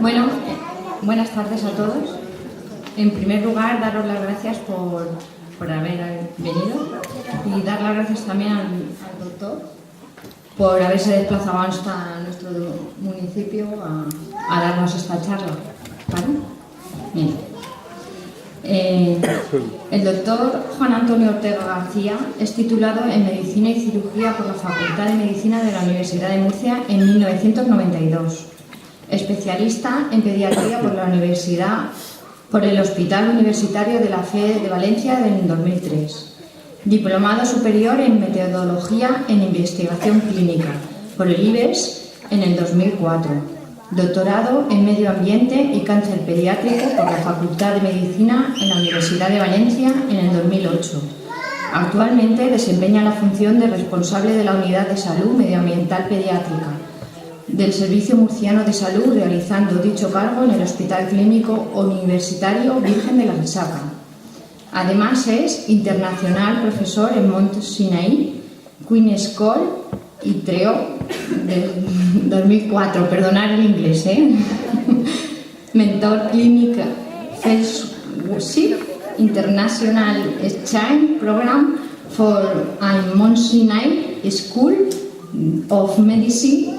Bueno, buenas tardes a todos. En primer lugar, daros las gracias por haber venido y dar las gracias también al doctor por haberse desplazado hasta nuestro municipio a darnos esta charla. ¿Vale? Bien. El doctor Juan Antonio Ortega García es titulado en Medicina y Cirugía por la Facultad de Medicina de la Universidad de Murcia en 1992. Especialista en Pediatría por el Hospital Universitario de la Fe de Valencia en 2003. Diplomado superior en Metodología en Investigación Clínica por el IBES en el 2004. Doctorado en Medio Ambiente y Cáncer Pediátrico por la Facultad de Medicina en la Universidad de Valencia en el 2008. Actualmente desempeña la función de responsable de la Unidad de Salud Medioambiental Pediátrica del Servicio Murciano de Salud, realizando dicho cargo en el Hospital Clínico Universitario Virgen de la Risaca. Además es internacional profesor en Mont Sinai, Queen's School y TREO del 2004, perdonar el inglés, Mentor Clinic Fellowship International Exchange Program for Mont Sinai School of Medicine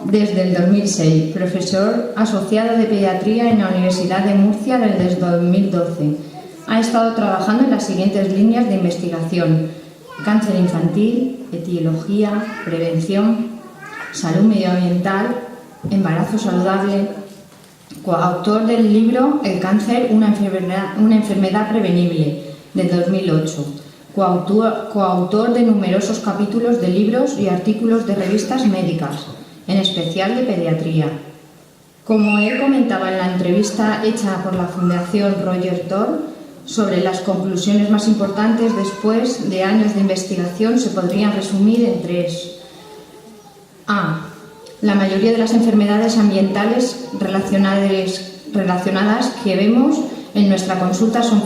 desde el 2006, profesor asociado de Pediatría en la Universidad de Murcia desde 2012. Ha estado trabajando en las siguientes líneas de investigación: cáncer infantil, etiología, prevención, salud medioambiental, embarazo saludable. Coautor del libro El cáncer, una enfermedad prevenible, de 2008. Coautor de numerosos capítulos de libros y artículos de revistas médicas, en especial de pediatría. Como él comentaba en la entrevista hecha por la Fundación Roger Tor sobre las conclusiones más importantes después de años de investigación, se podrían resumir en tres. A. La mayoría de las enfermedades ambientales relacionadas que vemos en nuestra consulta son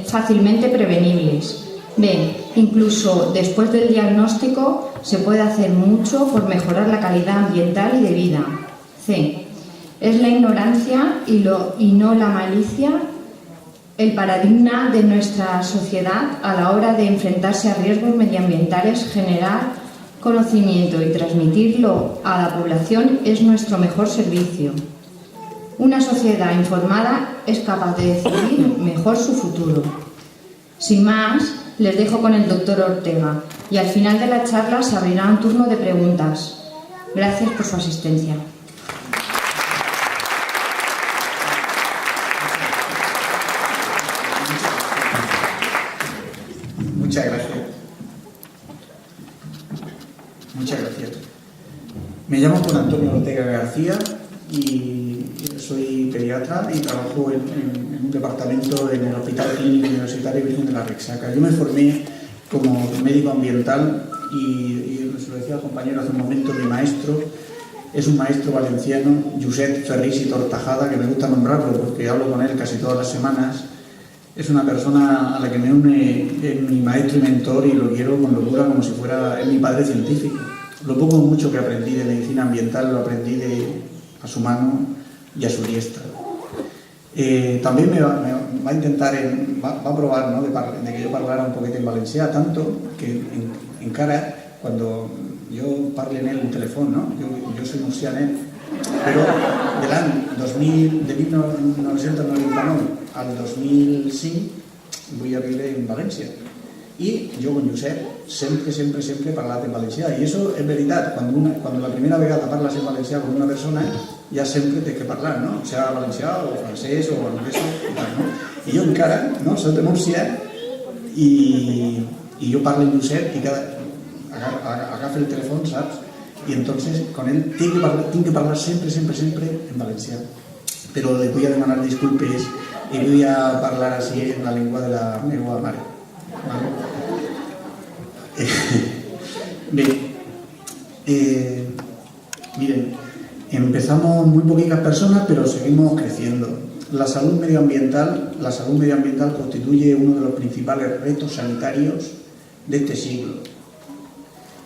fácilmente prevenibles. B. Incluso después del diagnóstico se puede hacer mucho por mejorar la calidad ambiental y de vida. C. Es la ignorancia y no la malicia el paradigma de nuestra sociedad a la hora de enfrentarse a riesgos medioambientales. Generar conocimiento y transmitirlo a la población es nuestro mejor servicio. Una sociedad informada es capaz de decidir mejor su futuro. Sin más, les dejo con el doctor Ortega y al final de la charla se abrirá un turno de preguntas. Gracias por su asistencia. Muchas gracias. Muchas gracias. Me llamo Juan Antonio Ortega García y soy pediatra y trabajo en un departamento en el Hospital Clínico Universitario Virgen de la Risaca. Yo me formé como médico ambiental y se lo decía al compañero hace un momento, mi maestro es un maestro valenciano, Josep Ferrís y Tortajada, que me gusta nombrarlo porque hablo con él casi todas las semanas. Es una persona a la que me une, es mi maestro y mentor y lo quiero con locura como si fuera mi padre científico. Lo poco o mucho que aprendí de medicina ambiental lo aprendí a su mano y a su diestra. También me va a intentar, va a probar, ¿no?, de que yo parlara un poquito en valencià, tanto que encara, cuando yo parle en el teléfono, ¿no? Yo soy murcianet, però de l'any 1999 al 2005 vull a viure en València i jo con Josep sempre he parlat en valencià, i això és veritat. Quan la primera vegada parles en valencià con una persona ja sempre tens que parlar, no? Sea valencià o francès o anglès i tal, no? I jo encara, no?, soc de Múrcia i jo parlo amb Josep i agafa el telèfon, saps? Y entonces con él tengo que hablar siempre en valencià. Pero le voy a demanar disculpes y voy a hablar así en la lengua de la meva mare. ¿Vale? Miren, empezamos muy poquitas personas, pero seguimos creciendo. La salud medioambiental constituye uno de los principales retos sanitarios de este siglo.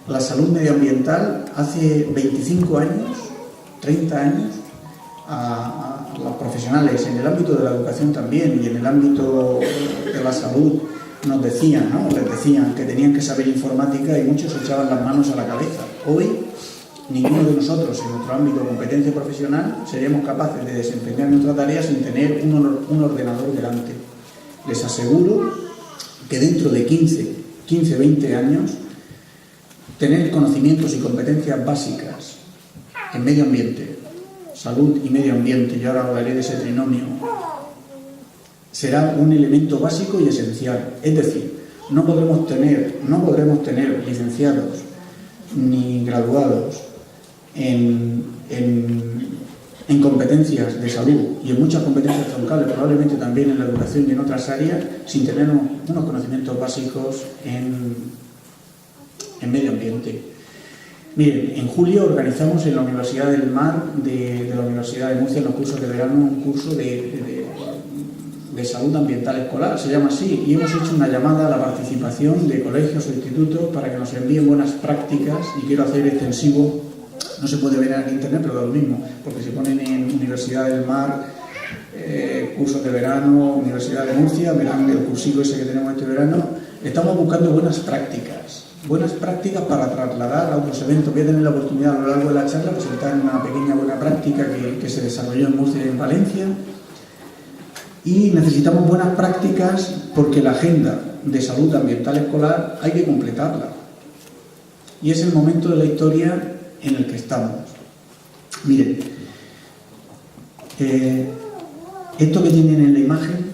La salud medioambiental hace 25 años, 30 años, a los profesionales en el ámbito de la educación también y en el ámbito de la salud nos decían, ¿no? Les decían que tenían que saber informática y muchos echaban las manos a la cabeza. Hoy, ninguno de nosotros en nuestro ámbito de competencia profesional seríamos capaces de desempeñar nuestra tarea sin tener un ordenador delante. Les aseguro que dentro de 15, 20 años, tener conocimientos y competencias básicas en medio ambiente, salud y medio ambiente, y ahora hablaré de ese trinomio, será un elemento básico y esencial. Es decir, no podremos tener licenciados ni graduados en competencias de salud y en muchas competencias troncales, probablemente también en la educación y en otras áreas, sin tener unos conocimientos básicos en medio ambiente. Miren, en julio organizamos en la Universidad del Mar de la Universidad de Murcia, en los cursos de verano, un curso de salud ambiental escolar, se llama así, y hemos hecho una llamada a la participación de colegios o institutos para que nos envíen buenas prácticas, y quiero hacer extensivo, no se puede ver en internet, pero da lo mismo, porque se ponen en Universidad del Mar, cursos de verano, Universidad de Murcia, verán el cursillo ese que tenemos este verano. Estamos buscando buenas prácticas para trasladar a otros eventos. Voy a tener la oportunidad a lo largo de la charla de presentar una pequeña buena práctica que se desarrolló en Murcia y en Valencia. Y necesitamos buenas prácticas porque la agenda de salud ambiental escolar hay que completarla. Y es el momento de la historia en el que estamos. Miren, esto que tienen en la imagen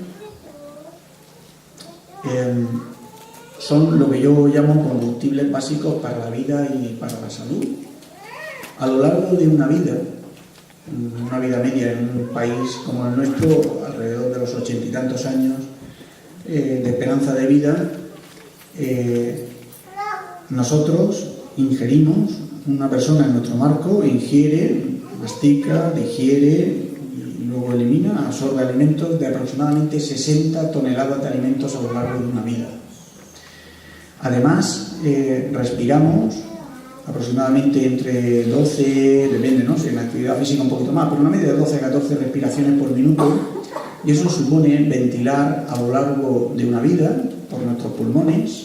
son lo que yo llamo combustibles básicos para la vida y para la salud. A lo largo de una vida media en un país como el nuestro, alrededor de los 80 y tantos años de esperanza de vida, nosotros ingerimos, una persona en nuestro marco ingiere, mastica, digiere y luego elimina, absorbe alimentos de aproximadamente 60 toneladas de alimentos a lo largo de una vida. Además, respiramos aproximadamente entre 12, depende, ¿no? Si en la actividad física un poquito más, pero una media de 12 a 14 respiraciones por minuto, y eso supone ventilar a lo largo de una vida por nuestros pulmones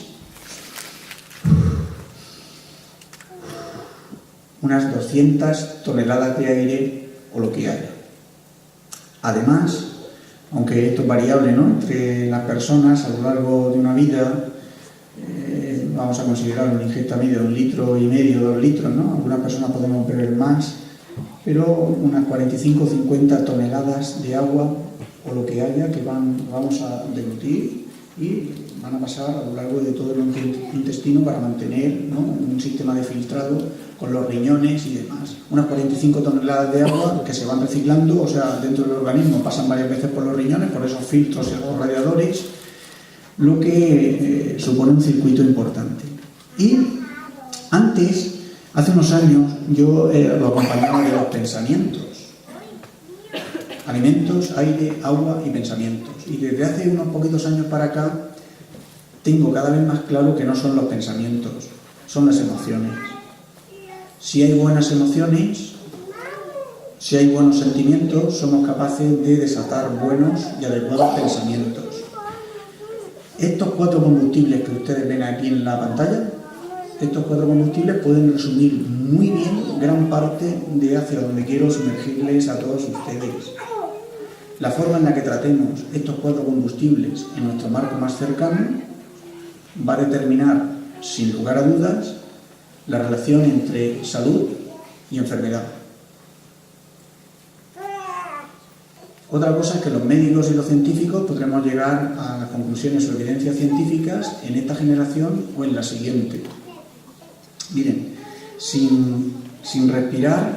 unas 200 toneladas de aire o lo que haya. Además, aunque esto es variable, ¿no?, entre las personas a lo largo de una vida, vamos a considerar una ingesta media de 1,5 litros, 2 litros, ¿no? Algunas personas podemos beber más, pero unas 45 o 50 toneladas de agua o lo que haya que vamos a deglutir y van a pasar a lo largo de todo el intestino para mantener, ¿no?, un sistema de filtrado con los riñones y demás. Unas 45 toneladas de agua que se van reciclando, o sea, dentro del organismo pasan varias veces por los riñones, por esos filtros y esos radiadores, lo que supone un circuito importante. Y antes, hace unos años, yo lo acompañaba de los pensamientos. Alimentos, aire, agua y pensamientos. Y desde hace unos poquitos años para acá, tengo cada vez más claro que no son los pensamientos, son las emociones. Si hay buenas emociones, si hay buenos sentimientos, somos capaces de desatar buenos y adecuados pensamientos. Estos 4 combustibles que ustedes ven aquí en la pantalla, estos 4 combustibles pueden resumir muy bien gran parte de hacia donde quiero sumergirles a todos ustedes. La forma en la que tratemos estos 4 combustibles en nuestro marco más cercano va a determinar, sin lugar a dudas, la relación entre salud y enfermedad. Otra cosa es que los médicos y los científicos podremos llegar a las conclusiones o evidencias científicas en esta generación o en la siguiente. Miren, sin respirar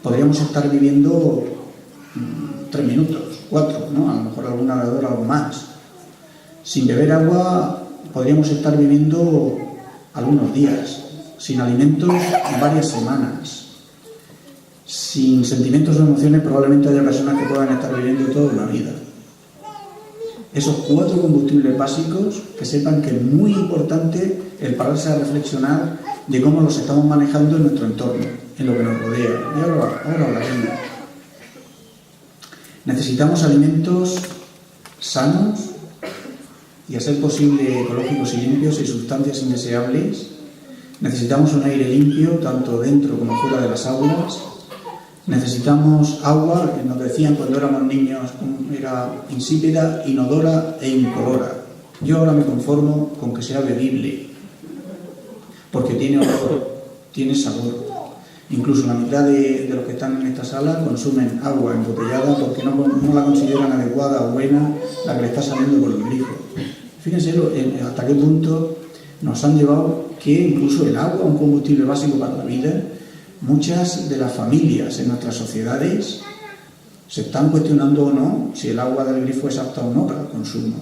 podríamos estar viviendo 3 minutos, 4, ¿no? A lo mejor algún nadador algo más. Sin beber agua podríamos estar viviendo algunos días. Sin alimentos varias semanas. Sin sentimientos o emociones probablemente haya personas que puedan estar viviendo toda una vida. Esos 4 combustibles básicos, que sepan que es muy importante el pararse a reflexionar de cómo los estamos manejando en nuestro entorno, en lo que nos rodea. Y ahora hablaremos. Necesitamos alimentos sanos y, a ser posible, ecológicos y limpios y sustancias indeseables. Necesitamos un aire limpio, tanto dentro como fuera de las aulas. Necesitamos agua, que nos decían cuando éramos niños, era insípida, inodora e incolora. Yo ahora me conformo con que sea bebible, porque tiene olor, tiene sabor. Incluso la mitad de los que están en esta sala consumen agua embotellada porque no la consideran adecuada o buena la que le está saliendo por el grifo. Fíjense hasta qué punto nos han llevado que incluso el agua, un combustible básico para la vida, muchas de las familias en nuestras sociedades se están cuestionando o no si el agua del grifo es apta o no para el consumo.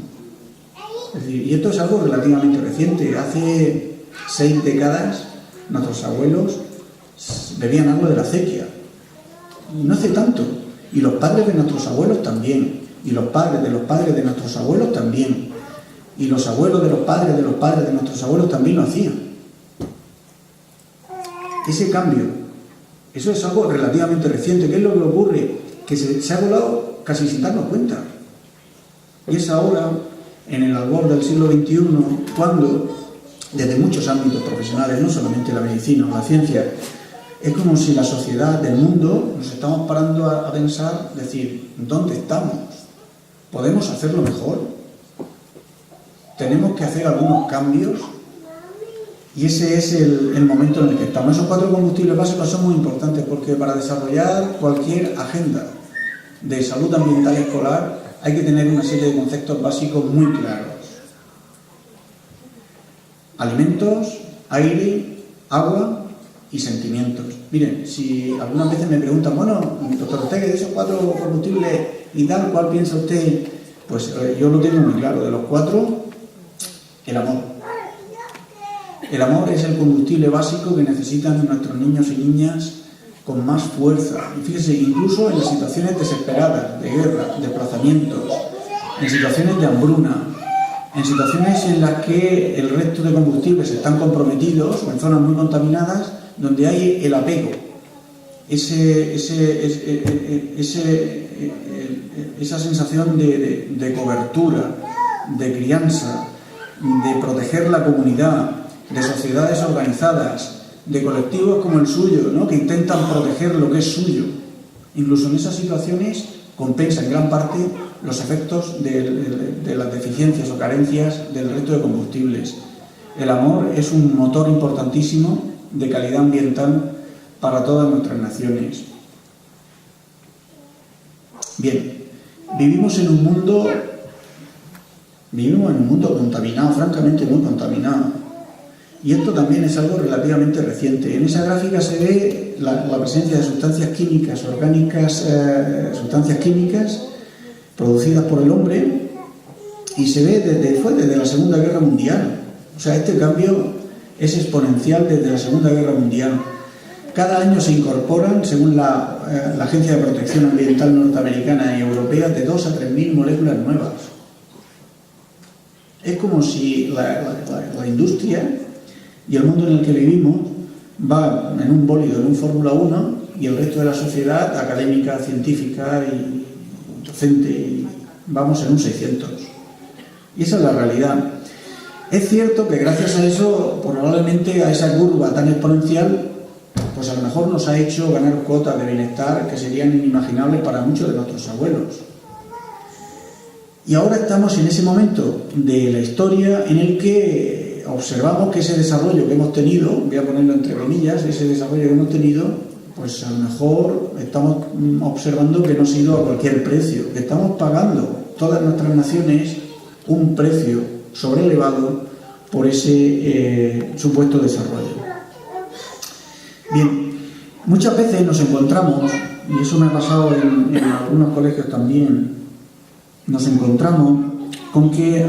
Es decir, y esto es algo relativamente reciente. Hace 6 décadas nuestros abuelos bebían agua de la acequia. Y no hace tanto. Y los padres de nuestros abuelos también. Y los padres de los padres de nuestros abuelos también. Y los abuelos de los padres de nuestros abuelos también lo hacían. Ese cambio, eso es algo relativamente reciente. ¿Qué es lo que ocurre? Que se ha volado casi sin darnos cuenta. Y es ahora, en el albor del siglo XXI, cuando, desde muchos ámbitos profesionales, no solamente la medicina o la ciencia, es como si la sociedad del mundo nos estamos parando a pensar, decir, ¿dónde estamos? ¿Podemos hacerlo mejor? ¿Tenemos que hacer algunos cambios? Y ese es el momento en el que estamos. Esos 4 combustibles básicos son muy importantes porque para desarrollar cualquier agenda de salud ambiental escolar hay que tener una serie de conceptos básicos muy claros. Alimentos, aire, agua y sentimientos. Miren, si algunas veces me preguntan, bueno, doctor Ortega, de esos 4 combustibles y tal, ¿cuál piensa usted? Pues yo lo tengo muy claro. De los 4, el amor. El amor es el combustible básico que necesitan nuestros niños y niñas con más fuerza. Y fíjese, incluso en las situaciones desesperadas, de guerra, desplazamientos, en situaciones de hambruna, en situaciones en las que el resto de combustibles están comprometidos o en zonas muy contaminadas, donde hay el apego, esa sensación de cobertura, de crianza, de proteger la comunidad, de sociedades organizadas, de colectivos como el suyo, ¿no?, que intentan proteger lo que es suyo. Incluso en esas situaciones compensa en gran parte los efectos de las deficiencias o carencias del resto de combustibles. El amor es un motor importantísimo de calidad ambiental para todas nuestras naciones. Bien, vivimos en un mundo contaminado, francamente muy contaminado. Y esto también es algo relativamente reciente. En esa gráfica se ve la presencia de sustancias químicas orgánicas, sustancias químicas producidas por el hombre, y se ve desde la Segunda Guerra Mundial. O sea, este cambio es exponencial desde la Segunda Guerra Mundial. Cada año se incorporan, según la Agencia de Protección Ambiental norteamericana y europea, de 2.000 a 3.000 moléculas nuevas. Es como si la industria y el mundo en el que vivimos va en un bólido, en un Fórmula 1, y el resto de la sociedad, académica, científica y docente, vamos en un 600. Y esa es la realidad. Es cierto que gracias a eso, probablemente a esa curva tan exponencial, pues a lo mejor nos ha hecho ganar cuotas de bienestar que serían inimaginables para muchos de nuestros abuelos. Y ahora estamos en ese momento de la historia en el que observamos que ese desarrollo que hemos tenido, voy a ponerlo entre comillas, ese desarrollo que hemos tenido, pues a lo mejor estamos observando que no ha sido a cualquier precio, que estamos pagando todas nuestras naciones un precio sobrelevado por ese supuesto desarrollo. Bien, muchas veces nos encontramos, y eso me ha pasado en algunos colegios también, nos encontramos con que,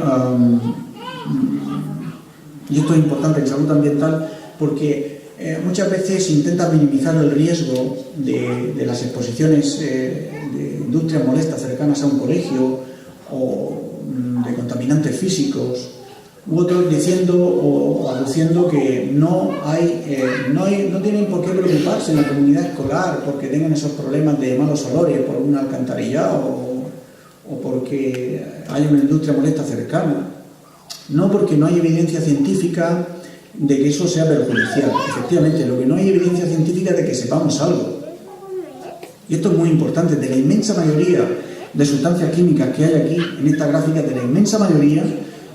y esto es importante en salud ambiental, porque muchas veces se intenta minimizar el riesgo de las exposiciones de industrias molestas cercanas a un colegio, o de contaminantes físicos, u otros diciendo o aduciendo que no tienen por qué preocuparse en la comunidad escolar porque tengan esos problemas de malos olores por un alcantarillado o porque hay una industria molesta cercana. No, porque no hay evidencia científica de que eso sea perjudicial. Efectivamente, lo que no hay evidencia científica es de que sepamos algo. Y esto es muy importante. De la inmensa mayoría de sustancias químicas que hay aquí en esta gráfica, de la inmensa mayoría,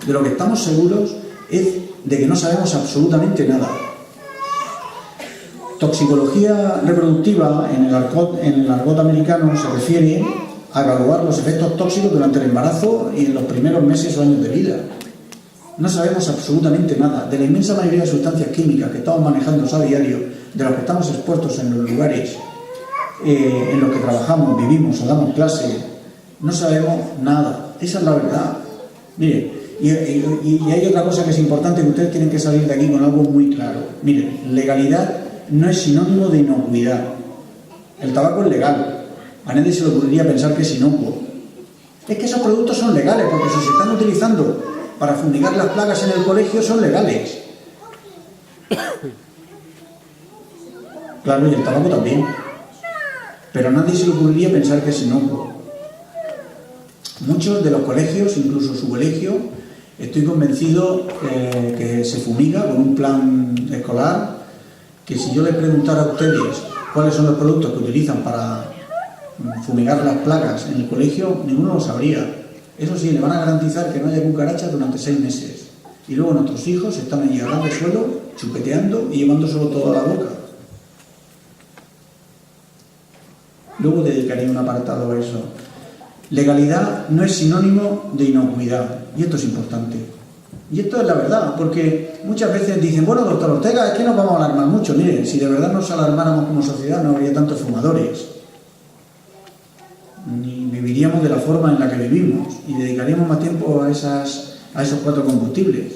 de lo que estamos seguros es de que no sabemos absolutamente nada. Toxicología reproductiva en el argot americano se refiere a evaluar los efectos tóxicos durante el embarazo y en los primeros meses o años de vida. No sabemos absolutamente nada. De la inmensa mayoría de sustancias químicas que estamos manejando a diario, de las que estamos expuestos en los lugares en los que trabajamos, vivimos o damos clase, no sabemos nada. Esa es la verdad. Miren, y hay otra cosa que es importante, que ustedes tienen que salir de aquí con algo muy claro. Miren, legalidad no es sinónimo de inocuidad. El tabaco es legal. A nadie se le ocurriría pensar que es inocuo. Es que esos productos son legales, porque si se están utilizando para fumigar las plagas en el colegio, son legales. Claro, y el tabaco también. Pero a nadie se le ocurriría pensar que es inocuo. Muchos de los colegios, incluso su colegio, estoy convencido que se fumiga con un plan escolar, que si yo les preguntara a ustedes cuáles son los productos que utilizan para fumigar las plagas en el colegio, ninguno lo sabría. Eso sí, le van a garantizar que no haya cucarachas durante 6 meses. Y luego nuestros hijos están allí a ras de suelo, chupeteando y llevándoselo todo a la boca. Luego dedicaré un apartado a eso. Legalidad no es sinónimo de inocuidad. Y esto es importante. Y esto es la verdad, porque muchas veces dicen, bueno, doctor Ortega, es que nos vamos a alarmar mucho. Miren, si de verdad nos alarmáramos como sociedad, no habría tantos fumadores. Ni viviríamos de la forma en la que vivimos y dedicaríamos más tiempo a esos 4 combustibles.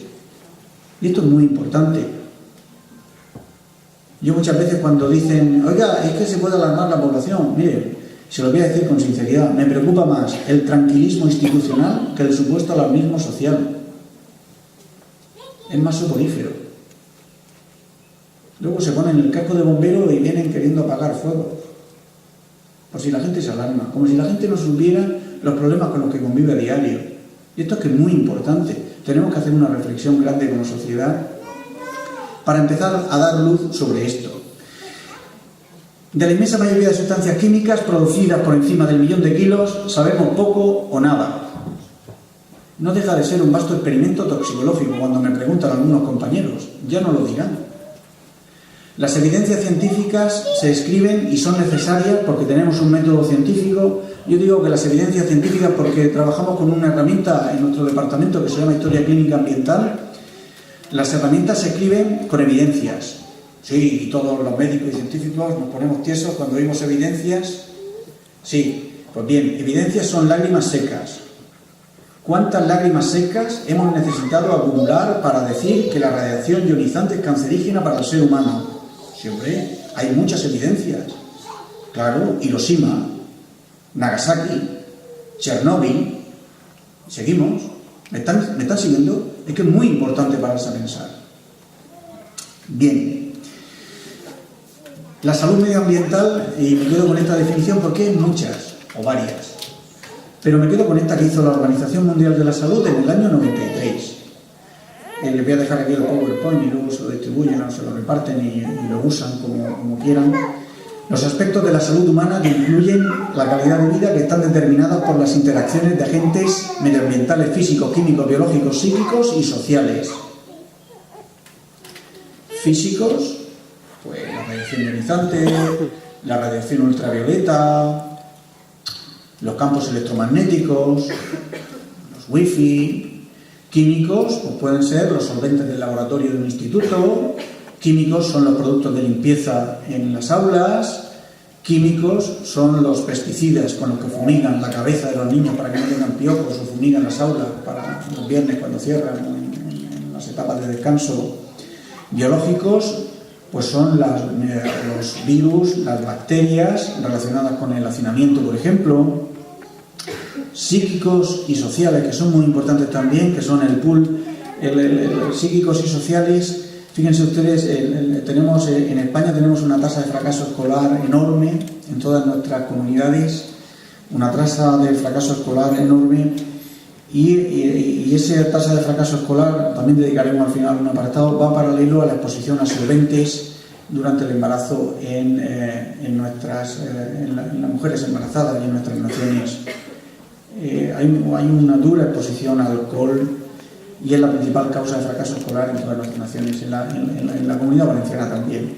Y esto es muy importante. Yo muchas veces cuando dicen, oiga, es que se puede alarmar la población, miren, se lo voy a decir con sinceridad, me preocupa más el tranquilismo institucional que el supuesto alarmismo social. Es más soporífero. Luego se ponen el casco de bombero y vienen queriendo apagar fuego. Por si la gente se alarma, como si la gente no supiera los problemas con los que convive a diario. Y esto es que es muy importante. Tenemos que hacer una reflexión grande como sociedad para empezar a dar luz sobre esto. De la inmensa mayoría de sustancias químicas producidas por encima del 1.000.000 de kilos, sabemos poco o nada. No deja de ser un vasto experimento toxicológico. Cuando me preguntan algunos compañeros, ya no lo dirán. Las evidencias científicas se escriben y son necesarias porque tenemos un método científico. Yo digo que las evidencias científicas porque trabajamos con una herramienta en nuestro departamento que se llama Historia Clínica Ambiental. Las herramientas se escriben con evidencias. Sí, y todos los médicos y científicos nos ponemos tiesos cuando oímos evidencias. Sí, pues bien, evidencias son lágrimas secas. ¿Cuántas lágrimas secas hemos necesitado acumular para decir que la radiación ionizante es cancerígena para el ser humano? Siempre hay muchas evidencias. Claro, Hiroshima, Nagasaki, Chernóbil. Seguimos. ¿Me están siguiendo? Es que es muy importante pararse a pensar. Bien. La salud medioambiental, y me quedo con esta definición porque hay muchas o varias. Pero me quedo con esta que hizo la Organización Mundial de la Salud en el año 93. Les voy a dejar aquí el PowerPoint y luego se lo distribuyen o se lo reparten y lo usan como quieran. Los aspectos de la salud humana que incluyen la calidad de vida que están determinadas por las interacciones de agentes medioambientales físicos, químicos, biológicos, psíquicos y sociales. Físicos, pues la radiación ionizante, la radiación ultravioleta, los campos electromagnéticos, los wifi. Químicos, pues pueden ser los solventes del laboratorio de un instituto. Químicos son los productos de limpieza en las aulas. Químicos son los pesticidas con los que fumigan la cabeza de los niños para que no tengan piojos o fumigan las aulas para los viernes cuando cierran en las etapas de descanso. Biológicos, pues son los virus, las bacterias relacionadas con el hacinamiento, por ejemplo. Psíquicos y sociales, que son muy importantes también, que son el pool psíquicos y sociales. Fíjense ustedes, en España tenemos una tasa de fracaso escolar enorme en todas nuestras comunidades, una tasa de fracaso escolar enorme, y esa tasa de fracaso escolar, también dedicaremos al final un apartado, va paralelo a la exposición a solventes durante el embarazo en las mujeres embarazadas y en nuestras naciones. Hay una dura exposición al alcohol y es la principal causa de fracaso escolar en todas nuestras naciones, en la Comunidad Valenciana también.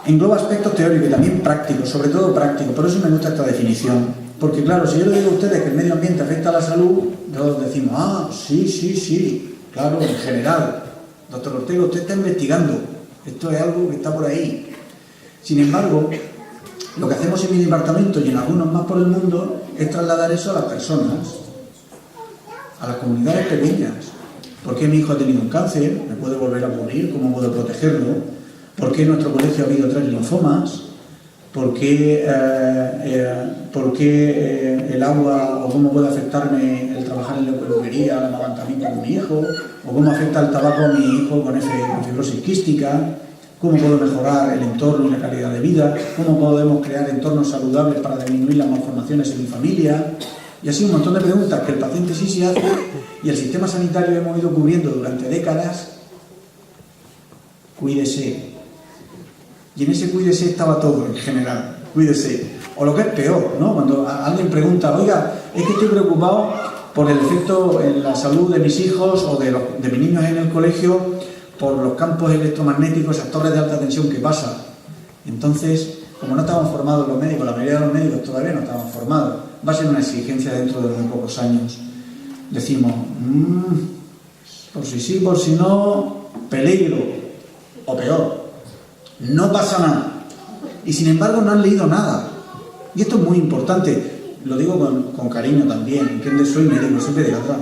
Engloba aspectos teóricos y también prácticos, sobre todo prácticos, por eso me gusta esta definición, porque claro, si yo le digo a ustedes que el medio ambiente afecta a la salud, todos decimos, sí, claro, en general. Doctor Ortega, usted está investigando, esto es algo que está por ahí. Sin embargo, lo que hacemos en mi departamento y en algunos más por el mundo es trasladar eso a las personas, a las comunidades pequeñas. ¿Por qué mi hijo ha tenido un cáncer? ¿Me puede volver a morir? ¿Cómo puedo protegerlo? ¿Por qué en nuestro colegio ha habido 3 linfomas? ¿Por qué el agua, o cómo puede afectarme el trabajar en la peluquería, el amamantamiento de mi hijo? ¿O cómo afecta el tabaco a mi hijo con fibrosis quística? ¿Cómo puedo mejorar el entorno y la calidad de vida? ¿Cómo podemos crear entornos saludables para disminuir las malformaciones en mi familia? Y así un montón de preguntas que el paciente sí se hace y el sistema sanitario hemos ido cubriendo durante décadas. Cuídese. Y en ese cuídese estaba todo en general. Cuídese. O lo que es peor, ¿no? Cuando alguien pregunta, oiga, es que estoy preocupado por el efecto en la salud de mis hijos o de mis niños en el colegio por los campos electromagnéticos, esas torres de alta tensión que pasa. Entonces, como no estaban formados los médicos, la mayoría de los médicos todavía no estaban formados, va a ser una exigencia dentro de muy pocos años. Decimos, por si sí, por si no, peligro, o peor, no pasa nada. Y sin embargo no han leído nada. Y esto es muy importante, lo digo con cariño también, ¿entiendes? Soy médico, soy pediatra,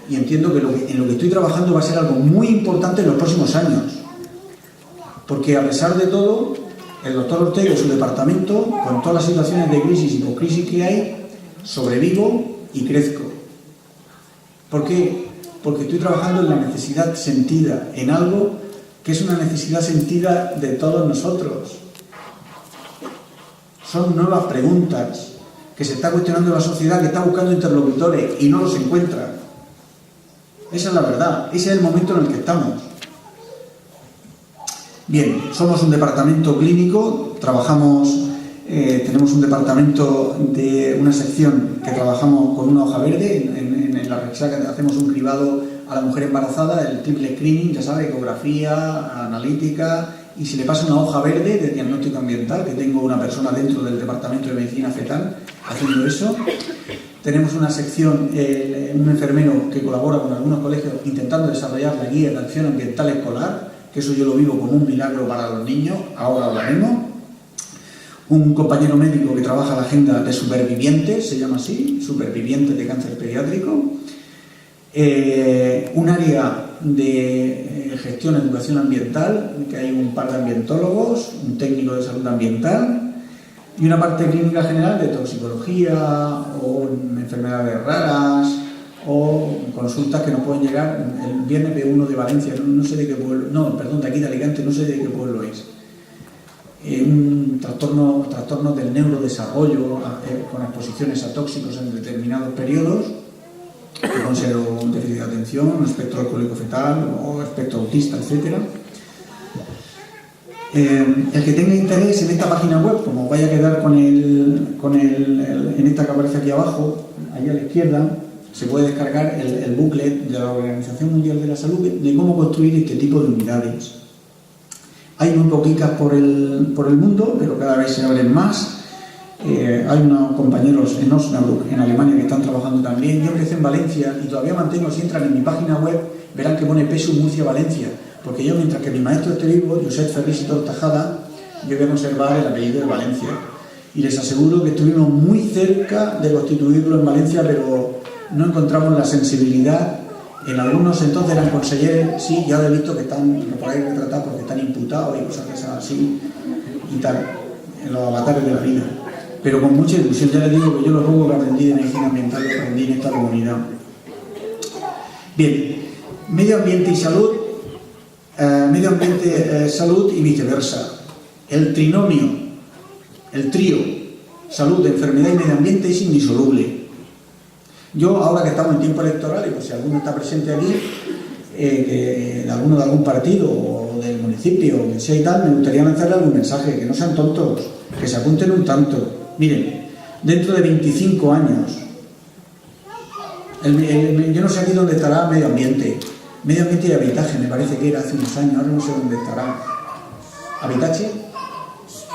y entiendo que en lo que estoy trabajando va a ser algo muy importante en los próximos años. Porque a pesar de todo, el doctor Ortega y su departamento, con todas las situaciones de crisis y poscrisis que hay, sobrevivo y crezco. ¿Por qué? Porque estoy trabajando en la necesidad sentida, en algo que es una necesidad sentida de todos nosotros. Son nuevas preguntas que se está cuestionando la sociedad, que está buscando interlocutores y no los encuentra. Esa es la verdad, ese es el momento en el que estamos. Bien, somos un departamento clínico, tenemos un departamento de una sección que trabajamos con una hoja verde, en la resaca hacemos un cribado a la mujer embarazada, el triple screening, ya sabe, ecografía, analítica, y se le pasa una hoja verde de diagnóstico ambiental, que tengo una persona dentro del departamento de medicina fetal haciendo eso. Tenemos una sección, un enfermero que colabora con algunos colegios intentando desarrollar la guía de acción ambiental escolar, que eso yo lo vivo como un milagro para los niños, ahora hablaremos. Un compañero médico que trabaja la agenda de supervivientes, se llama así, supervivientes de cáncer pediátrico. Un área de gestión de educación ambiental, que hay un par de ambientólogos, un técnico de salud ambiental, y una parte clínica general de toxicología o enfermedades raras o consultas que nos pueden llegar. El viernes de uno de Valencia, no sé de qué pueblo, de aquí de Alicante, no sé de qué pueblo es. Un trastorno del neurodesarrollo con exposiciones a tóxicos en determinados periodos, que pueden ser un déficit de atención, un espectro alcohólico fetal o espectro autista, etc. El que tenga interés en esta página web, como vaya a quedar en esta que aparece aquí abajo, ahí a la izquierda, se puede descargar el booklet de la Organización Mundial de la Salud de cómo construir este tipo de unidades. Hay muy poquitas por el mundo, pero cada vez se abren más. Hay unos compañeros en Osnabrück, en Alemania, que están trabajando también. Yo empecé en Valencia y todavía mantengo, si entran en mi página web, verán que pone PESU Murcia Valencia. Porque yo, mientras que mi maestro esté vivo, Josep Ferris y Tortajada, yo voy a conservar el apellido de Valencia. Y les aseguro que estuvimos muy cerca de constituirlo en Valencia, pero no encontramos la sensibilidad. En algunos entonces eran consejeros, sí, ya he visto que están por ahí retratados porque están imputados y cosas que son así y tal, en los avatares de la vida. Pero con mucha ilusión, ya les digo que yo lo poco que aprendí de medicina ambiental lo aprendí en esta comunidad. Bien, Medio ambiente y salud, salud y viceversa. El trinomio, el trío, salud, enfermedad y medio ambiente es indisoluble. Yo, ahora que estamos en tiempo electoral, y por si alguno está presente aquí, de algún partido o del municipio o que sea y tal, me gustaría lanzarle algún mensaje, que no sean tontos, que se apunten un tanto. Miren, dentro de 25 años, yo no sé aquí dónde estará medio ambiente y habitaje, me parece que era hace unos años, ahora no sé dónde estará. ¿Habitache?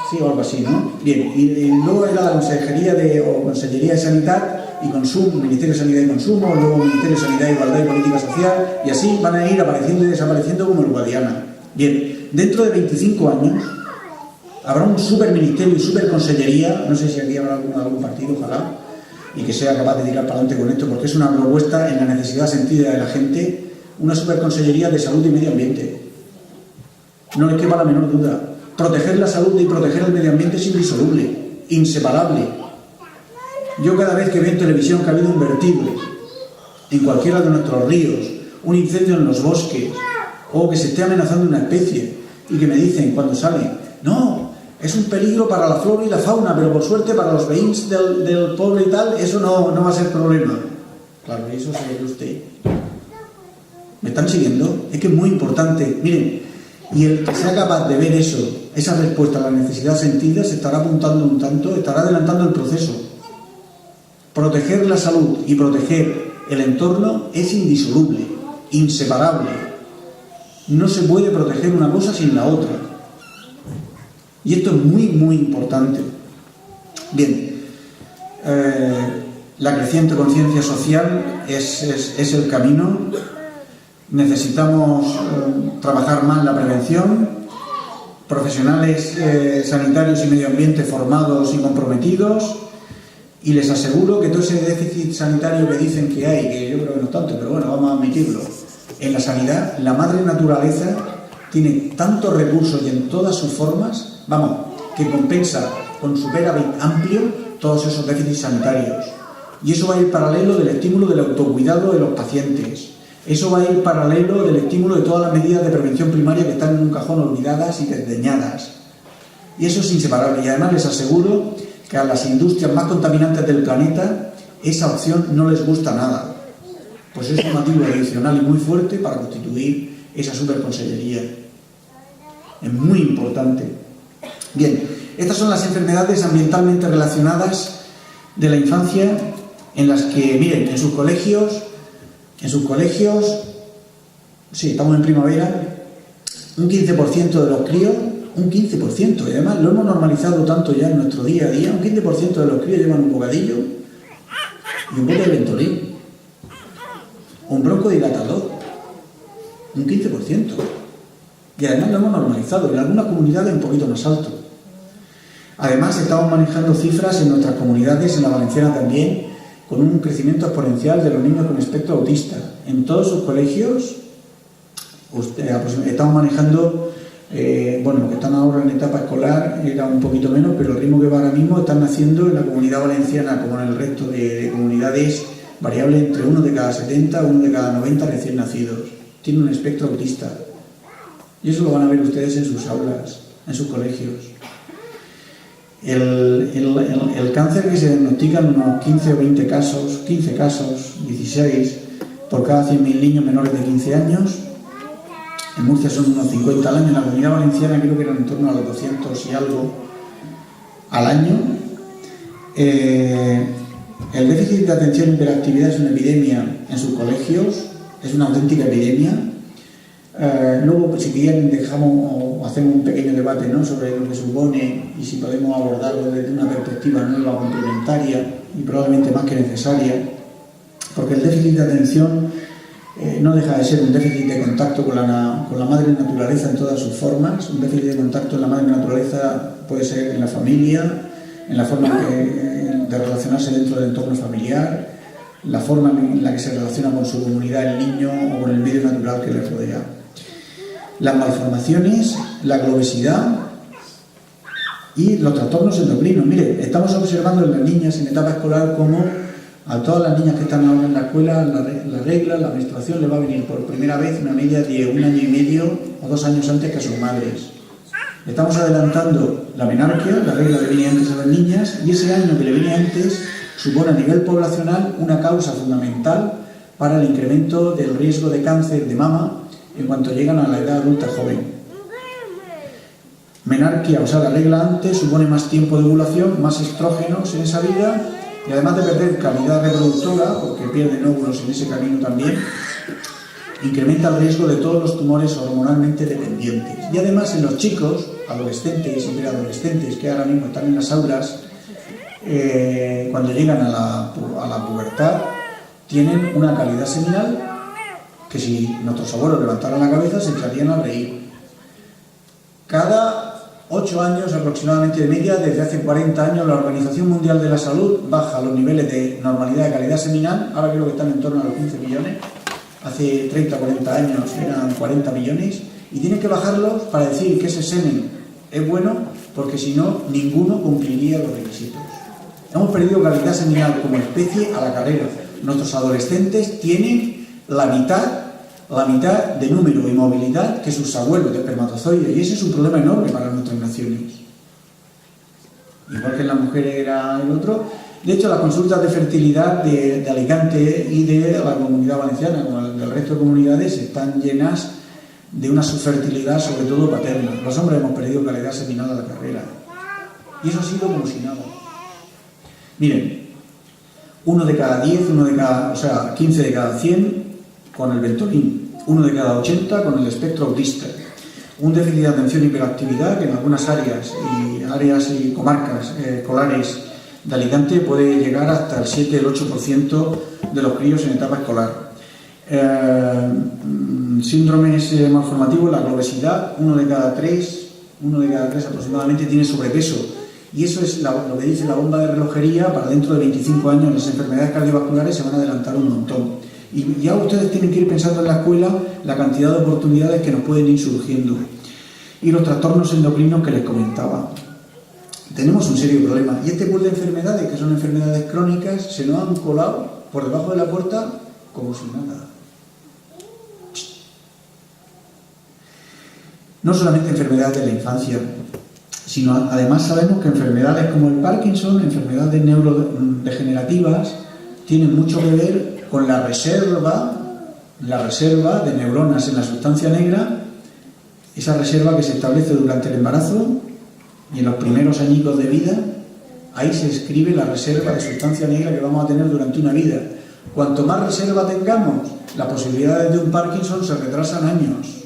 Sí, o algo así, ¿no? Bien, y luego era la Consellería de Sanidad y Consumo, Ministerio de Sanidad y Consumo, luego Ministerio de Sanidad, Igualdad y Política Social, y así van a ir apareciendo y desapareciendo como el Guadiana. Bien, dentro de 25 años habrá un superministerio y superconsellería, no sé si aquí habrá algún partido, ojalá, y que sea capaz de tirar para adelante con esto, porque es una propuesta en la necesidad sentida de la gente, una superconsellería de salud y medio ambiente. No les quepa la menor duda. Proteger la salud y proteger el medio ambiente es indisoluble, inseparable. Yo cada vez que veo en televisión que ha habido un vertido en cualquiera de nuestros ríos, un incendio en los bosques, o que se esté amenazando una especie, y que me dicen cuando salen, no, es un peligro para la flora y la fauna, pero por suerte para los veïns del pueblo y tal, eso no va a ser problema. Claro, eso sabe usted. ¿Me están siguiendo? Es que es muy importante. Miren, y el que sea capaz de ver eso, esa respuesta a la necesidad sentida, se estará apuntando un tanto, estará adelantando el proceso. Proteger la salud y proteger el entorno es indisoluble, inseparable. No se puede proteger una cosa sin la otra. Y esto es muy, muy importante. Bien, la creciente conciencia social es el camino. Necesitamos trabajar más la prevención, profesionales sanitarios y medio ambiente formados y comprometidos, y les aseguro que todo ese déficit sanitario que dicen que hay, que yo creo que no es tanto, pero bueno, vamos a admitirlo, en la sanidad, la madre naturaleza tiene tantos recursos y en todas sus formas, que compensa con superávit amplio todos esos déficits sanitarios. Y eso va a ir paralelo del estímulo del autocuidado de los pacientes. Eso va a ir paralelo del estímulo de todas las medidas de prevención primaria que están en un cajón olvidadas y desdeñadas. Y eso es inseparable. Y además les aseguro que a las industrias más contaminantes del planeta esa opción no les gusta nada. Pues es un motivo adicional y muy fuerte para constituir esa superconsellería. Es muy importante. Bien, estas son las enfermedades ambientalmente relacionadas de la infancia en las que, miren, en sus colegios, sí, estamos en primavera, un 15% de los críos, un 15%, y además lo hemos normalizado tanto ya en nuestro día a día, un 15% de los críos llevan un bocadillo y un bote de Ventolin, o un broncodilatador, un 15%. Y además lo hemos normalizado, en algunas comunidades un poquito más alto. Además estamos manejando cifras en nuestras comunidades, en la valenciana también, con un crecimiento exponencial de los niños con espectro autista. En todos sus colegios estamos manejando, los que están ahora en etapa escolar era un poquito menos, pero el ritmo que va ahora mismo están naciendo en la comunidad valenciana, como en el resto de comunidades, variable entre 1 de cada 70, 1 de cada 90 recién nacidos. Tiene un espectro autista. Y eso lo van a ver ustedes en sus aulas, en sus colegios. El cáncer que se diagnostica en unos 15 o 20 casos, 15 casos, 16, por cada 100.000 niños menores de 15 años. En Murcia son unos 50 al año, en la Comunidad Valenciana creo que eran en torno a los 200 y algo al año. El déficit de atención e hiperactividad es una epidemia en sus colegios, es una auténtica epidemia. Luego, si quieren, hacemos un pequeño debate, ¿no?, sobre lo que supone y si podemos abordarlo desde una perspectiva nueva, complementaria y probablemente más que necesaria, porque el déficit de atención no deja de ser un déficit de contacto con la madre naturaleza en todas sus formas. Un déficit de contacto en la madre naturaleza puede ser en la familia, en la forma de relacionarse dentro del entorno familiar, la forma en la que se relaciona con su comunidad el niño o con el medio natural que le rodea. Las malformaciones, la globosidad y los trastornos endocrinos. Mire, estamos observando en las niñas en etapa escolar cómo A todas las niñas que están ahora en la escuela, la regla, la menstruación, le va a venir por primera vez una media de 1 año y medio o 2 años antes que a sus madres. Estamos adelantando la menarquia, la regla le viene antes a las niñas, y ese año que le viene antes supone a nivel poblacional una causa fundamental para el incremento del riesgo de cáncer de mama en cuanto llegan a la edad adulta joven. Menarquia, o sea, la regla antes, supone más tiempo de ovulación, más estrógenos en esa vida, y además de perder calidad reproductora, porque pierden óvulos en ese camino también, incrementa el riesgo de todos los tumores hormonalmente dependientes. Y además en los chicos, adolescentes y preadolescentes que ahora mismo están en las aulas, cuando llegan a la pubertad, tienen una calidad seminal que si nuestros abuelos levantaran la cabeza se echarían a reír. Cada 8 años aproximadamente de media, desde hace 40 años, la Organización Mundial de la Salud baja los niveles de normalidad de calidad seminal, ahora creo que están en torno a los 15 millones, hace 30 o 40 años eran 40 millones, y tienen que bajarlos para decir que ese semen es bueno, porque si no, ninguno cumpliría los requisitos. Hemos perdido calidad seminal como especie a la carrera. Nuestros adolescentes tienen la mitad de número y movilidad que sus abuelos de espermatozoides, y ese es un problema enorme para nuestras naciones. Igual que en las mujeres era el otro. De hecho, las consultas de fertilidad de Alicante y de la Comunidad Valenciana, como del resto de comunidades, están llenas de una subfertilidad, sobre todo paterna. Los hombres hemos perdido calidad seminal a la carrera. Y eso ha sido como si nada. Miren, 1 de cada 10, 15 de cada 100 con el Ventolin, 1 de cada 80 con el espectro autista, un déficit de atención y hiperactividad que en algunas áreas y comarcas escolares de Alicante puede llegar hasta el 7, el 8% de los críos en etapa escolar. Síndromes malformativos, la obesidad, 1 de cada 3 aproximadamente tiene sobrepeso. Y eso es lo que dice la bomba de relojería. Para dentro de 25 años las enfermedades cardiovasculares se van a adelantar un montón. Y ya ustedes tienen que ir pensando en la escuela la cantidad de oportunidades que nos pueden ir surgiendo. Y los trastornos endocrinos que les comentaba. Tenemos un serio problema. Y este pool de enfermedades, que son enfermedades crónicas, se nos han colado por debajo de la puerta como si nada. No solamente enfermedades de la infancia, sino además sabemos que enfermedades como el Parkinson, enfermedades neurodegenerativas, tienen mucho que ver con la reserva de neuronas en la sustancia negra, esa reserva que se establece durante el embarazo y en los primeros añicos de vida. Ahí se escribe la reserva de sustancia negra que vamos a tener durante una vida. Cuanto más reserva tengamos, las posibilidades de un Parkinson se retrasan años.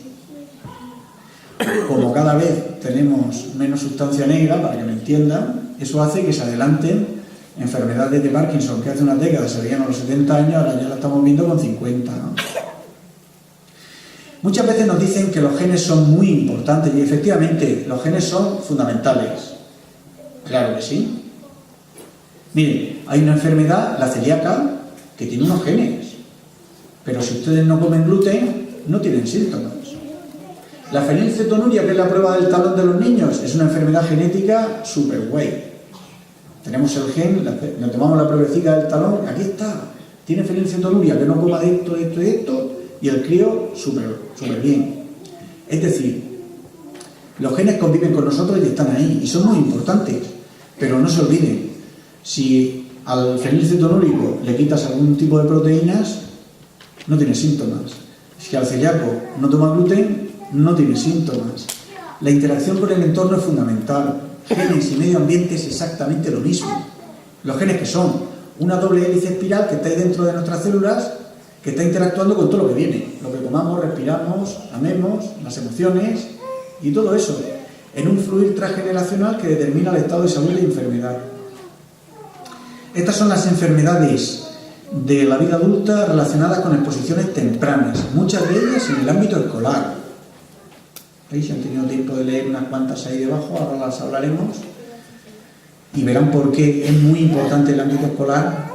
Como cada vez tenemos menos sustancia negra, para que me entiendan, eso hace que se adelanten enfermedades de Parkinson que hace unas décadas se veían a los 70 años, ahora ya la estamos viendo con 50, ¿no? Muchas veces nos dicen que los genes son muy importantes, y efectivamente los genes son fundamentales. Claro que sí. Miren, hay una enfermedad, la celíaca, que tiene unos genes, pero si ustedes no comen gluten, no tienen síntomas. La fenilcetonuria, que es la prueba del talón de los niños, es una enfermedad genética súper guay. Tenemos el gen, nos tomamos la pruebecita del talón, aquí está. Tiene fenilcetonuria, que no coma de esto, y el crío súper bien. Es decir, los genes conviven con nosotros y están ahí, y son muy importantes. Pero no se olviden, si al fenilcetonúrico le quitas algún tipo de proteínas, no tiene síntomas. Si al celíaco no toma gluten, no tiene síntomas. La interacción con el entorno es fundamental. Genes y medio ambiente es exactamente lo mismo. Los genes, que son una doble hélice espiral que está ahí dentro de nuestras células, que está interactuando con todo lo que viene, lo que comamos, respiramos, amemos, las emociones y todo eso, en un fluir transgeneracional que determina el estado de salud y de enfermedad. Estas son las enfermedades de la vida adulta relacionadas con exposiciones tempranas, muchas de ellas en el ámbito escolar. Si han tenido tiempo de leer unas cuantas ahí debajo, ahora las hablaremos y verán por qué es muy importante el ámbito escolar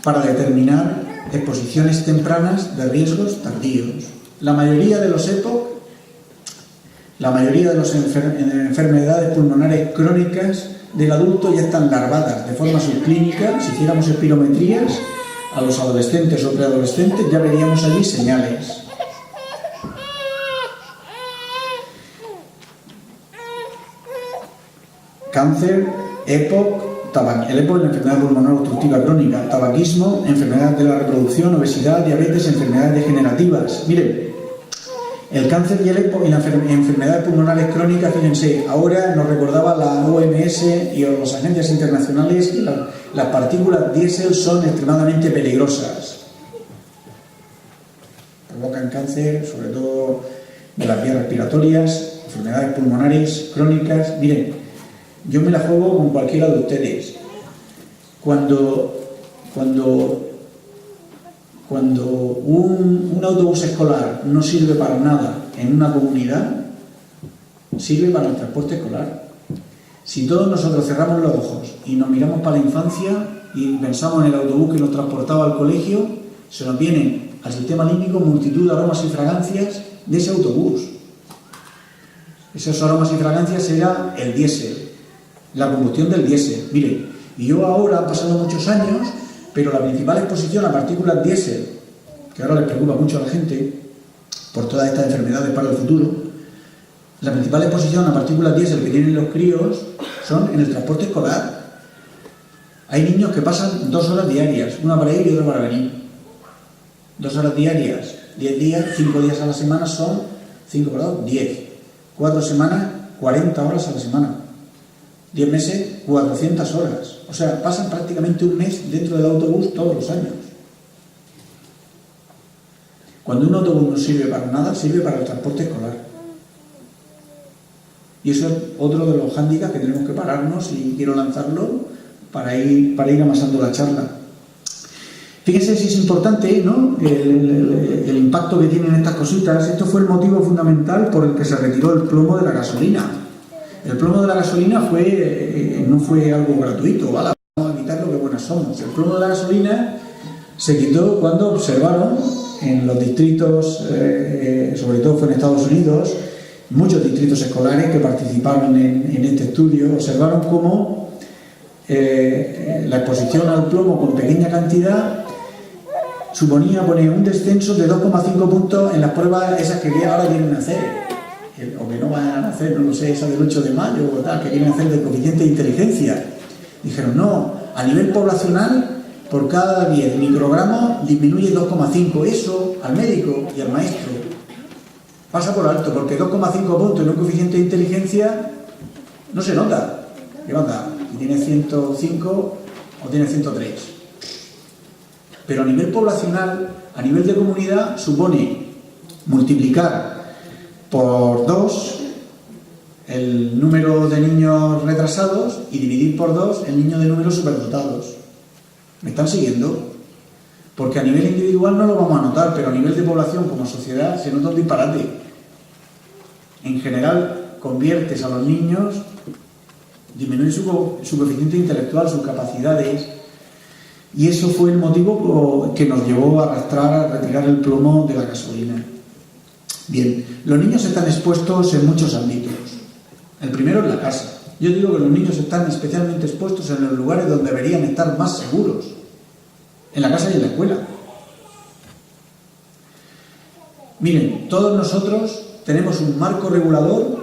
para determinar exposiciones tempranas de riesgos tardíos. La mayoría de los EPOC, la mayoría de las enfermedades pulmonares crónicas del adulto ya están larvadas de forma subclínica. Si hiciéramos espirometrías, a los adolescentes o preadolescentes, ya veríamos allí señales. Cáncer, EPOC, el EPOC es la enfermedad pulmonar obstructiva crónica, tabaquismo, enfermedad de la reproducción, obesidad, diabetes, enfermedades degenerativas. Miren, el cáncer y el EPOC y las enfermedades pulmonares crónicas, fíjense, ahora nos recordaba la OMS y las agencias internacionales que las partículas diésel son extremadamente peligrosas. Provocan cáncer, sobre todo de las vías respiratorias, enfermedades pulmonares crónicas. Miren, yo me la juego con cualquiera de ustedes. Cuando un autobús escolar no sirve para nada en una comunidad, sirve para el transporte escolar. Si todos nosotros cerramos los ojos y nos miramos para la infancia y pensamos en el autobús que nos transportaba al colegio, se nos vienen al sistema límbico multitud de aromas y fragancias de ese autobús. Esos aromas y fragancias era el diésel, la combustión del diésel. Mire, y yo ahora, han pasado muchos años, pero la principal exposición a partículas diésel, que ahora les preocupa mucho a la gente por todas estas enfermedades para el futuro, la principal exposición a partículas diésel que tienen los críos son en el transporte escolar. Hay niños que pasan 2 horas diarias, una para ir y otra para venir. 2 horas diarias, 10 días, 5 días a la semana son 5 por 2, 10. 4 semanas, 40 horas a la semana. 10 meses, 400 horas. O sea, pasan prácticamente un mes dentro del autobús todos los años. Cuando un autobús no sirve para nada, sirve para el transporte escolar. Y eso es otro de los hándicaps que tenemos que pararnos, y quiero lanzarlo para ir amasando la charla. Fíjense si es importante, ¿no?, el impacto que tienen estas cositas. Esto fue el motivo fundamental por el que se retiró el plomo de la gasolina. El plomo de la gasolina no fue algo gratuito, ¿vale? Vamos a quitar lo que buenas somos. El plomo de la gasolina se quitó cuando observaron en los distritos, sobre todo fue en Estados Unidos, muchos distritos escolares que participaron en este estudio, observaron cómo la exposición al plomo con pequeña cantidad suponía poner un descenso de 2,5 puntos en las pruebas esas que ahora quieren hacer. O que no van a hacer, no lo sé, esa del 8 de mayo o tal, que quieren hacer del coeficiente de inteligencia. Dijeron, no, a nivel poblacional, por cada 10 microgramos disminuye 2,5. Eso al médico y al maestro pasa por alto, porque 2,5 puntos en un coeficiente de inteligencia no se nota. ¿Qué onda? Si tiene 105 o tiene 103. Pero a nivel poblacional, a nivel de comunidad, supone multiplicar por 2 el número de niños retrasados y dividir por 2 el niño de números superdotados. ¿Me están siguiendo? Porque a nivel individual no lo vamos a notar, pero a nivel de población como sociedad se nota un disparate. En general, conviertes a los niños, disminuye su coeficiente intelectual, sus capacidades, y eso fue el motivo que nos llevó a arrastrar a retirar el plomo de la gasolina. Bien, los niños están expuestos en muchos ámbitos. El primero es la casa. Yo digo que los niños están especialmente expuestos en los lugares donde deberían estar más seguros, en la casa y en la escuela. Miren, todos nosotros tenemos un marco regulador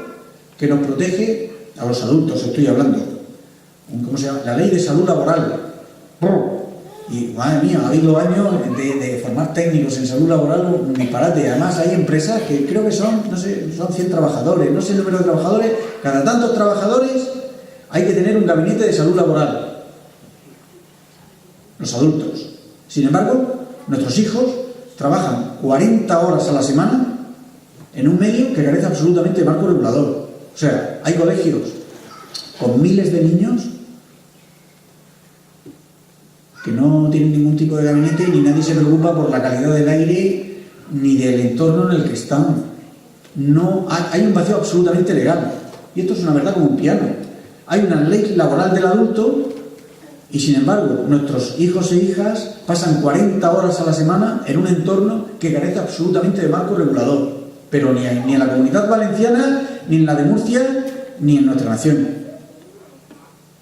que nos protege, a los adultos estoy hablando, ¿cómo se llama? La Ley de Salud Laboral. Y madre mía, ha habido años de formar técnicos en salud laboral, un disparate. Además hay empresas que creo que son 100 trabajadores, no sé el número de trabajadores. Cada tantos trabajadores hay que tener un gabinete de salud laboral, los adultos. Sin embargo, nuestros hijos trabajan 40 horas a la semana en un medio que carece absolutamente de marco regulador. O sea, hay colegios con miles de niños que no tienen ningún tipo de gabinete, ni nadie se preocupa por la calidad del aire ni del entorno en el que están. No hay un vacío absolutamente legal, y esto es una verdad como un piano. Hay una ley laboral del adulto y sin embargo nuestros hijos e hijas pasan 40 horas a la semana en un entorno que carece absolutamente de marco regulador, pero ni en la Comunidad Valenciana, ni en la de Murcia, ni en nuestra nación.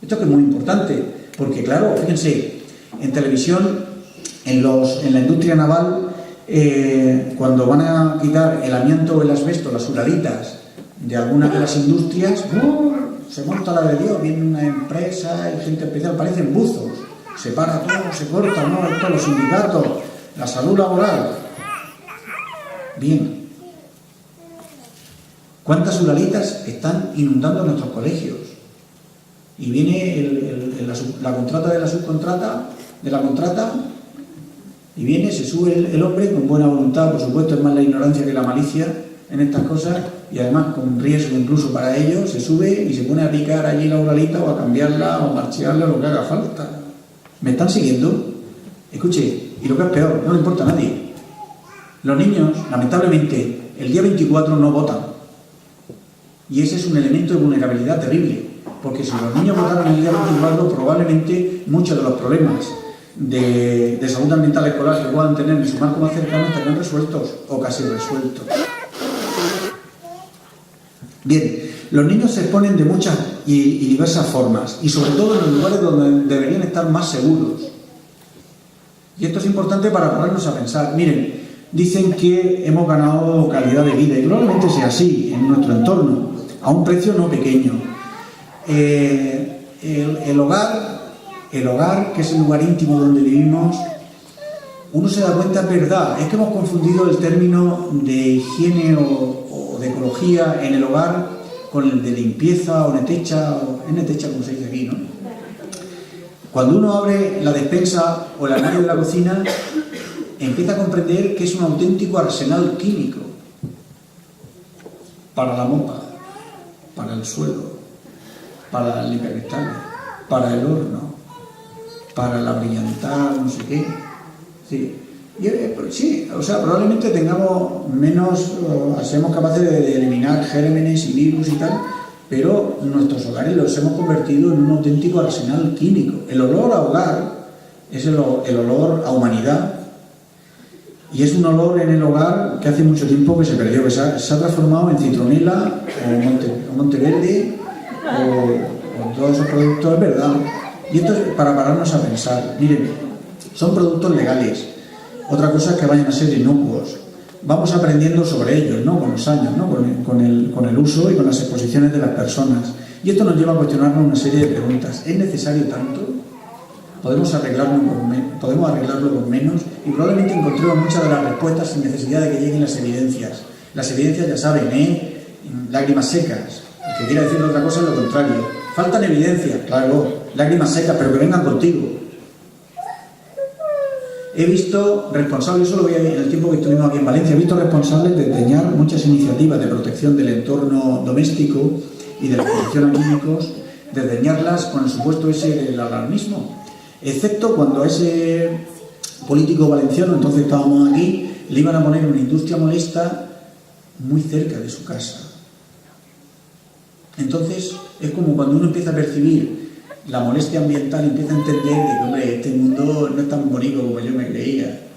Esto que es muy importante, porque claro, fíjense, en televisión En la industria naval, cuando van a quitar el amianto o el asbesto, las uralitas de algunas de las industrias, se monta la de Dios, viene una empresa y gente especial, parecen buzos, se para todo, se corta, ¿no? Esto, los sindicatos, la salud laboral. Bien. ¿Cuántas uralitas están inundando nuestros colegios? Y viene la contrata de la subcontrata, de la contrata, y viene, se sube el hombre con buena voluntad, por supuesto, es más la ignorancia que la malicia en estas cosas, y además con riesgo incluso para ellos, se sube y se pone a picar allí la uralita o a cambiarla o a marchearla o lo que haga falta. ¿Me están siguiendo? Escuche, y lo que es peor, no le importa a nadie. Los niños, lamentablemente, el día 24 no votan. Y ese es un elemento de vulnerabilidad terrible, porque si los niños votaran el día 24, probablemente muchos de los problemas de salud ambiental escolar que puedan tener en su marco más cercano estarían resueltos o casi resueltos. Bien, los niños se exponen de muchas y diversas formas, y sobre todo en los lugares donde deberían estar más seguros. Y esto es importante para ponernos a pensar. Miren, dicen que hemos ganado calidad de vida, y probablemente sea así en nuestro entorno, a un precio no pequeño. El hogar, que es el lugar íntimo donde vivimos, uno se da cuenta, es verdad, es que hemos confundido el término de higiene o de ecología en el hogar con el de limpieza o netecha, como se dice aquí, ¿no? Cuando uno abre la despensa o el armario de la cocina, empieza a comprender que es un auténtico arsenal químico para la mopa, para el suelo, para el limpiacristales, para el horno, para la brillantar, no sé qué. Sí. Sí, o sea, probablemente tengamos menos, seamos capaces de eliminar gérmenes y virus y tal, pero nuestros hogares los hemos convertido en un auténtico arsenal químico. El olor a hogar es el olor a humanidad, y es un olor en el hogar que hace mucho tiempo que se perdió, que se ha transformado en citronela o Monteverde o todos esos productos, es verdad. Y esto es para pararnos a pensar. Miren, son productos legales. Otra cosa es que vayan a ser inocuos. Vamos aprendiendo sobre ellos, ¿no? Con los años, ¿no? Con el uso y con las exposiciones de las personas. Y esto nos lleva a cuestionarnos una serie de preguntas. ¿Es necesario tanto? ¿Podemos arreglarlo con menos? Y probablemente encontremos muchas de las respuestas sin necesidad de que lleguen las evidencias. Las evidencias, ya saben, lágrimas secas. El que quiera decir otra cosa es lo contrario. Faltan evidencias, claro, lágrimas secas, pero que vengan contigo. He visto responsables, eso lo vi en el tiempo que estuvimos aquí en Valencia, he visto responsables de diseñar muchas iniciativas de protección del entorno doméstico y de la exposición a químicos, de diseñarlas con el supuesto ese del alarmismo, excepto cuando a ese político valenciano, entonces estábamos aquí, le iban a poner una industria molesta muy cerca de su casa. Entonces es como cuando uno empieza a percibir la molestia ambiental, empieza a entender que, hombre, este mundo no es tan bonito como yo me creía.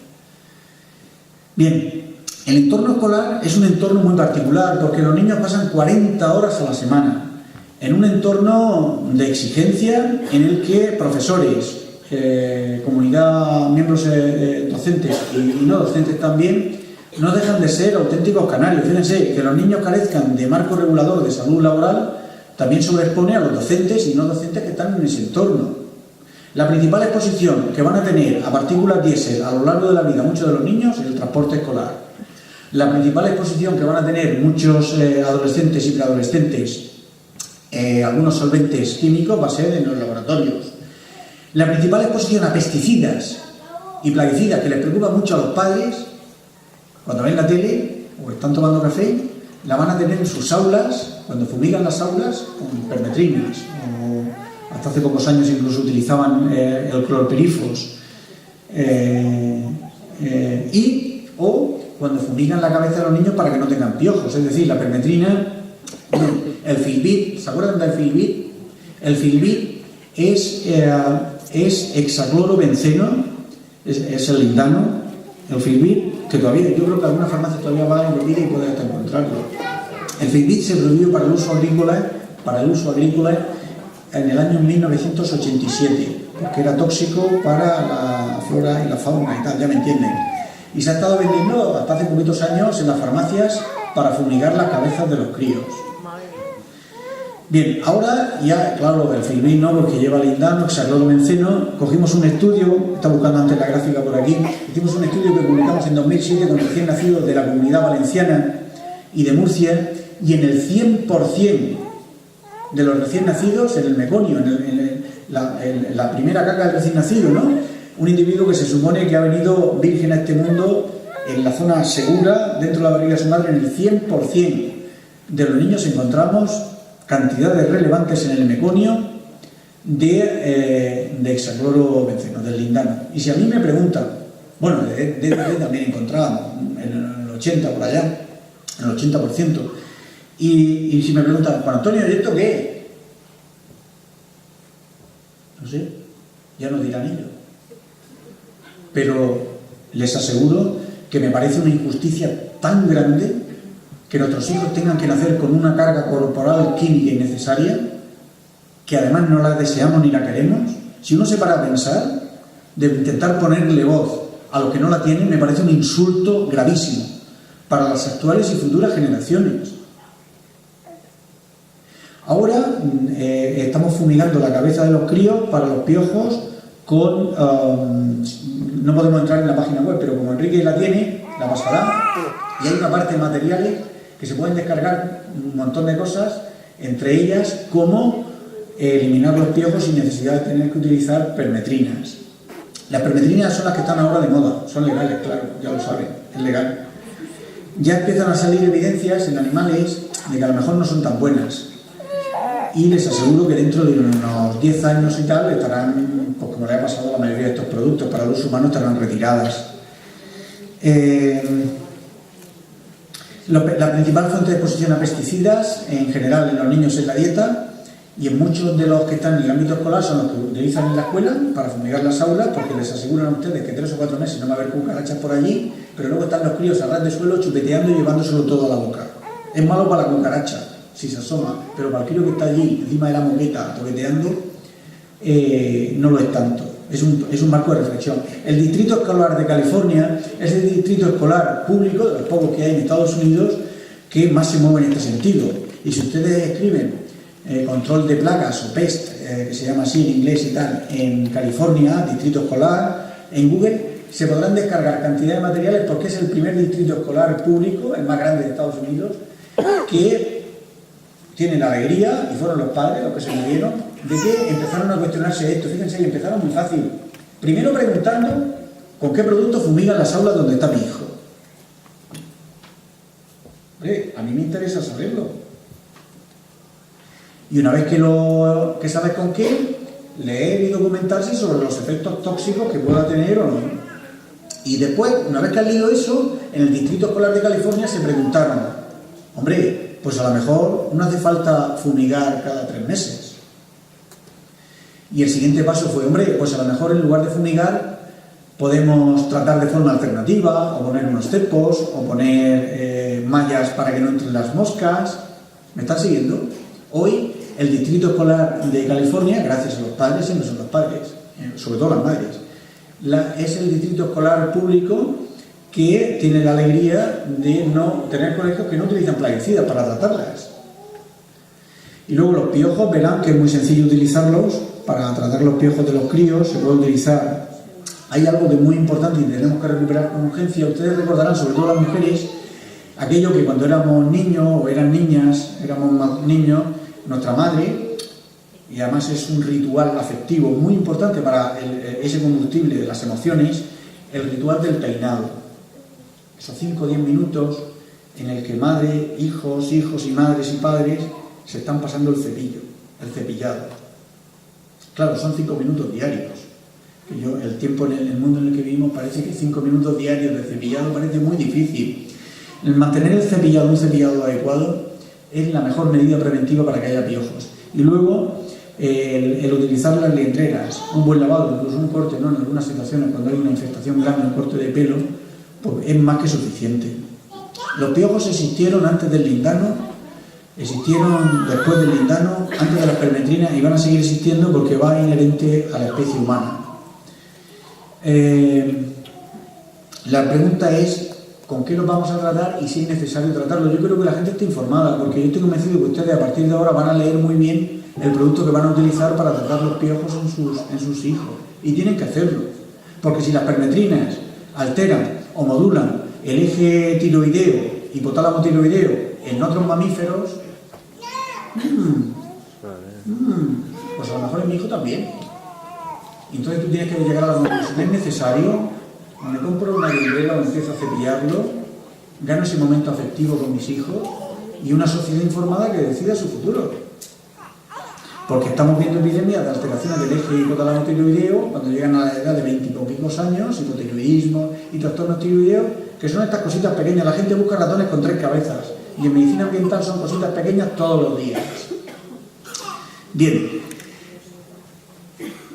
Bien, el entorno escolar es un entorno muy particular porque los niños pasan 40 horas a la semana en un entorno de exigencia en el que profesores, comunidad, miembros docentes y no docentes también, no dejan de ser auténticos canarios. Fíjense, que los niños carezcan de marco regulador de salud laboral también sobreexpone a los docentes y no docentes que están en ese entorno. La principal exposición que van a tener a partículas diésel a lo largo de la vida muchos de los niños es el transporte escolar. La principal exposición que van a tener muchos adolescentes y preadolescentes, algunos solventes químicos, va a ser en los laboratorios. La principal exposición a pesticidas y plaguicidas que les preocupa mucho a los padres, cuando ven la tele o están tomando café, la van a tener en sus aulas, cuando fumigan las aulas, con permetrinas, o hasta hace pocos años incluso utilizaban el clorpirifos, o cuando fumigan la cabeza de los niños para que no tengan piojos, es decir, la permetrina, el Filbit, ¿se acuerdan del Filbit? El Filbit es hexaclorobenceno, es el lindano, el Filbit, que todavía, yo creo que alguna farmacia todavía va a invertir y puede hasta encontrarlo. El Filbit se prohibió para el uso agrícola en el año 1987, porque era tóxico para la flora y la fauna y tal, ya me entienden. Y se ha estado vendiendo hasta hace poquitos años en las farmacias para fumigar las cabezas de los críos. Bien, ahora ya, claro, el filmín no, porque lleva lindano, hexaclorobenceno. Cogimos un estudio, está buscando antes la gráfica por aquí, hicimos un estudio que publicamos en 2007 con recién nacidos de la Comunidad Valenciana y de Murcia, y en el 100% de los recién nacidos, en el meconio, en la primera caca del recién nacido, ¿no? Un individuo que se supone que ha venido virgen a este mundo en la zona segura, dentro de la barriga de su madre, en el 100% de los niños encontramos cantidades relevantes en el meconio de hexaclorobenceno, del lindano. Y si a mí me preguntan, bueno, de DDT también encontrábamos, en el 80% por allá, en el 80%, y si me preguntan, Juan Antonio, ¿y esto qué? No sé, ya nos dirán ellos. Pero les aseguro que me parece una injusticia tan grande que nuestros hijos tengan que nacer con una carga corporal química innecesaria, que además no la deseamos ni la queremos. Si uno se para a pensar, de intentar ponerle voz a los que no la tienen, me parece un insulto gravísimo para las actuales y futuras generaciones. Ahora estamos fumigando la cabeza de los críos para los piojos con... no podemos entrar en la página web, pero como Enrique la tiene, la pasará, y hay una parte de materiales que se pueden descargar, un montón de cosas, entre ellas cómo eliminar los piojos sin necesidad de tener que utilizar permetrinas. Las permetrinas son las que están ahora de moda, son legales, claro, ya lo saben, es legal. Ya empiezan a salir evidencias en animales de que a lo mejor no son tan buenas, y les aseguro que dentro de unos 10 años y tal estarán, pues como le ha pasado a la mayoría de estos productos para el uso humano, estarán retiradas. La principal fuente de exposición a pesticidas en general en los niños es la dieta, y en muchos de los que están en el ámbito escolar son los que utilizan en la escuela para fumigar las aulas, porque les aseguran a ustedes que 3 o 4 meses no va a haber cucarachas por allí, pero luego están los críos a ras de suelo chupeteando y llevándoselo todo a la boca. Es malo para la cucaracha si se asoma, pero para el crío que está allí encima de la moqueta toqueteando no lo es tanto. Es un marco de reflexión. El Distrito Escolar de California es el distrito escolar público, de los pocos que hay en Estados Unidos, que más se mueve en este sentido. Y si ustedes escriben control de plagas o pest, que se llama así en inglés y tal, en California, distrito escolar, en Google, se podrán descargar cantidad de materiales, porque es el primer distrito escolar público, el más grande de Estados Unidos, que tiene la alegría, y fueron los padres los que se movieron, de que empezaron a cuestionarse esto. Fíjense, y empezaron muy fácil. Primero preguntando con qué producto fumigan las aulas donde está mi hijo. A mí me interesa saberlo. Y una vez que sabes con qué, leer y documentarse sobre los efectos tóxicos que pueda tener o no. Y después, una vez que has leído eso, en el Distrito Escolar de California se preguntaron, hombre, pues a lo mejor no hace falta fumigar cada 3 meses. Y el siguiente paso fue, hombre, pues a lo mejor en lugar de fumigar podemos tratar de forma alternativa, o poner unos cepos, o poner mallas para que no entren las moscas. ¿Me están siguiendo? Hoy el Distrito Escolar de California, gracias a los padres, siempre son los padres, sobre todo las madres, es el Distrito Escolar público que tiene la alegría de no tener colegios que no utilizan plaguicidas para tratarlas. Y luego los piojos, verán que es muy sencillo utilizarlos para tratar los piojos de los críos. Se puede utilizar. Hay algo de muy importante y tenemos que recuperar con urgencia. Ustedes recordarán, sobre todo las mujeres, aquello que cuando éramos niños o eran niñas, éramos más niños, nuestra madre, y además es un ritual afectivo muy importante para ese combustible de las emociones, el ritual del peinado. Esos 5 o 10 minutos en el que madre, hijos y madres y padres se están pasando el cepillo, el cepillado. Claro, son 5 minutos diarios. El tiempo en el mundo en el que vivimos parece que 5 minutos diarios de cepillado parece muy difícil. El mantener el cepillado, un cepillado adecuado, es la mejor medida preventiva para que haya piojos. Y luego, el utilizar las liendreras, un buen lavado, incluso un corte, ¿no? En algunas situaciones, cuando hay una infestación grande, un corte de pelo, pues es más que suficiente. Los piojos existieron antes del lindano, existieron después del lindano, antes de las permetrinas, y van a seguir existiendo porque va inherente a la especie humana. La pregunta es con qué los vamos a tratar y si es necesario tratarlo. Yo creo que la gente está informada, porque yo estoy convencido que ustedes a partir de ahora van a leer muy bien el producto que van a utilizar para tratar los piojos en sus hijos, y tienen que hacerlo, porque si las permetrinas alteran o modulan el eje tiroideo, hipotálamo tiroideo en otros mamíferos, pues a lo mejor en mi hijo también. Entonces tú tienes que llegar a la conclusión: es necesario, me compro una guindela o empiezo a cepillarlo, gano ese momento afectivo con mis hijos y una sociedad informada que decida su futuro. Porque estamos viendo epidemias de alteraciones del eje hipotálamo tiroideo cuando llegan a la edad de 20 y poquicos años, hipotiroidismo y trastornos tiroideos, que son estas cositas pequeñas. La gente busca ratones con 3 cabezas, y en medicina ambiental son cositas pequeñas todos los días. Bien,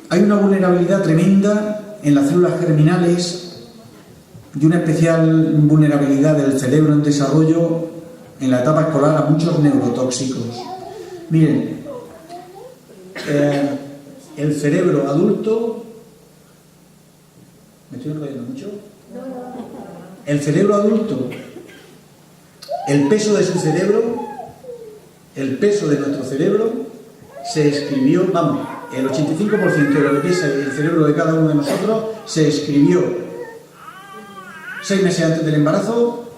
hay una vulnerabilidad tremenda en las células germinales y una especial vulnerabilidad del cerebro en desarrollo en la etapa escolar a muchos neurotóxicos. Miren, el cerebro adulto... ¿Me estoy enrollando mucho? El cerebro adulto, el peso de su cerebro, el peso de nuestro cerebro, se escribió, vamos, el 85% de lo que pesa el cerebro de cada uno de nosotros se escribió 6 meses antes del embarazo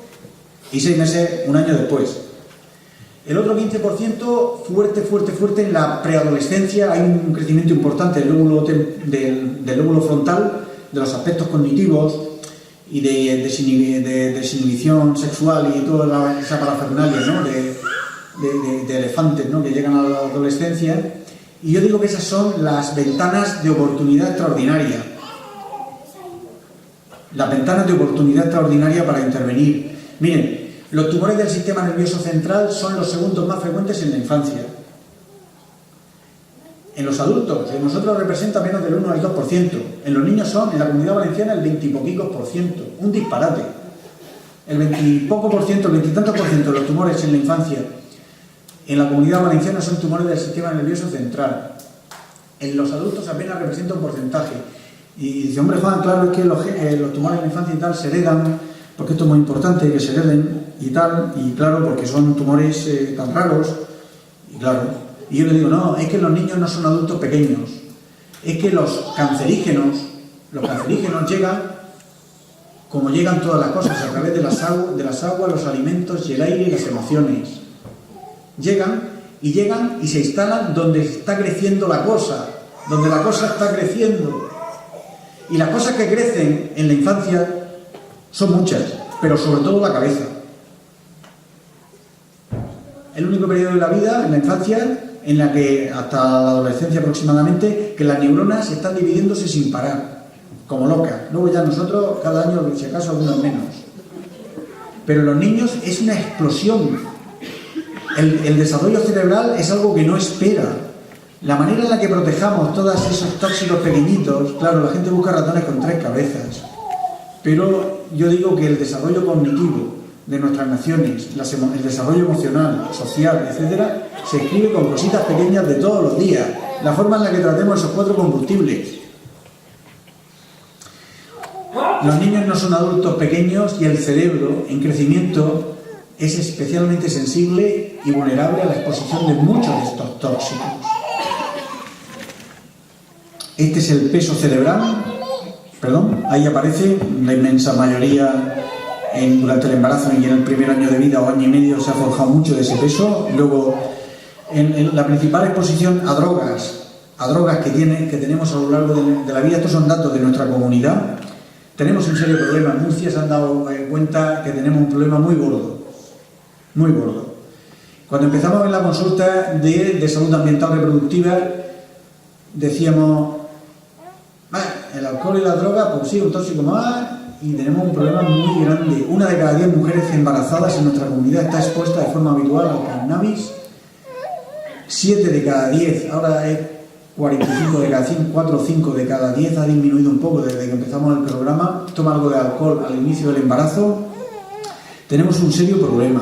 y 6 meses, un año después. El otro 15% fuerte en la preadolescencia. Hay un crecimiento importante del lóbulo frontal, de los aspectos cognitivos y de desinhibición sexual y toda esa parafernalia, ¿no? de elefantes, ¿no? que llegan a la adolescencia. Y yo digo que esas son las ventanas de oportunidad extraordinaria. Las ventanas de oportunidad extraordinaria para intervenir. Miren, los tumores del sistema nervioso central son los segundos más frecuentes en la infancia. En los adultos, en nosotros representa menos del 1 al 2%. En los niños son, en la Comunidad Valenciana, el 20 y poquicos %. Un disparate. El 20 y poco %, el 20 y tantos % de los tumores en la infancia en la Comunidad Valenciana son tumores del sistema nervioso central. En los adultos apenas representa un porcentaje. Y dice, hombre Juan, claro, es que los tumores en la infancia y tal se heredan, porque esto es muy importante que se hereden y tal, y claro, porque son tumores tan raros, y claro. Y yo le digo, no, es que los niños no son adultos pequeños, es que los cancerígenos llegan como llegan todas las cosas, a través de las aguas, los alimentos y el aire y las emociones. Llegan y se instalan donde está creciendo la cosa, donde la cosa está creciendo. Y las cosas que crecen en la infancia son muchas, pero sobre todo la cabeza. El único periodo de la vida, en la infancia, en la que hasta la adolescencia aproximadamente, que las neuronas están dividiéndose sin parar, como locas. Luego ya nosotros, cada año, si acaso, algunos menos. Pero los niños es una explosión. El desarrollo cerebral es algo que no espera. La manera en la que protejamos todos esos tóxicos pequeñitos, claro, la gente busca ratones con 3 cabezas. Pero yo digo que el desarrollo cognitivo de nuestras naciones, el desarrollo emocional, social, etcétera, se escribe con cositas pequeñas de todos los días. La forma en la que tratemos esos 4 combustibles. Los niños no son adultos pequeños y el cerebro, en crecimiento, es especialmente sensible y vulnerable a la exposición de muchos de estos tóxicos. Este es el peso cerebral, ahí aparece la inmensa mayoría durante el embarazo y en el primer año de vida o año y medio se ha forjado mucho de ese peso. Luego, en la principal exposición a drogas que tenemos a lo largo de la vida, estos son datos de nuestra comunidad, tenemos un serio problema. En Murcia se han dado cuenta que tenemos un problema muy gordo. Muy gordo. Cuando empezamos en la consulta de salud ambiental reproductiva, decíamos, el alcohol y la droga, pues sí, un tóxico más, y tenemos un problema muy grande. 1 de cada 10 mujeres embarazadas en nuestra comunidad está expuesta de forma habitual al cannabis. 7 de cada 10, ahora es 45 de cada 100, 4 o 5 de cada 10, ha disminuido un poco desde que empezamos el programa. Toma algo de alcohol al inicio del embarazo. Tenemos un serio problema.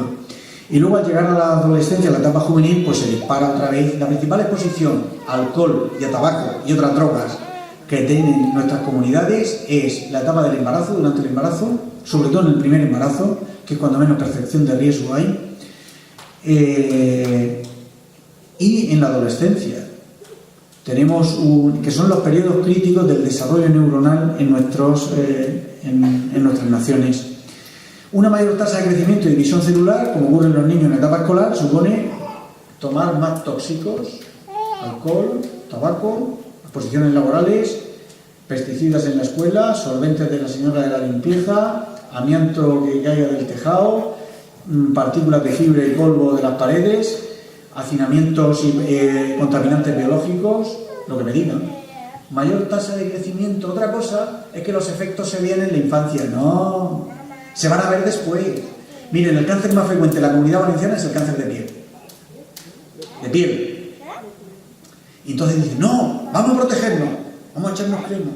Y luego al llegar a la adolescencia, a la etapa juvenil, pues se dispara otra vez. La principal exposición a alcohol y a tabaco y otras drogas que tienen nuestras comunidades es la etapa del embarazo, durante el embarazo, sobre todo en el primer embarazo, que es cuando menos percepción de riesgo hay, y en la adolescencia. Tenemos que son los periodos críticos del desarrollo neuronal en nuestras naciones. Una mayor tasa de crecimiento y división celular, como ocurre en los niños en la etapa escolar, supone tomar más tóxicos, alcohol, tabaco, exposiciones laborales, pesticidas en la escuela, solventes de la señora de la limpieza, amianto que caiga del tejado, partículas de fibra y polvo de las paredes, hacinamientos y contaminantes biológicos, lo que me digan. Mayor tasa de crecimiento. Otra cosa es que los efectos se ven en la infancia. No, se van a ver después. Miren, el cáncer más frecuente en la Comunidad Valenciana es el cáncer de piel. De piel. Y entonces dicen, no, vamos a protegernos, vamos a echarnos crema.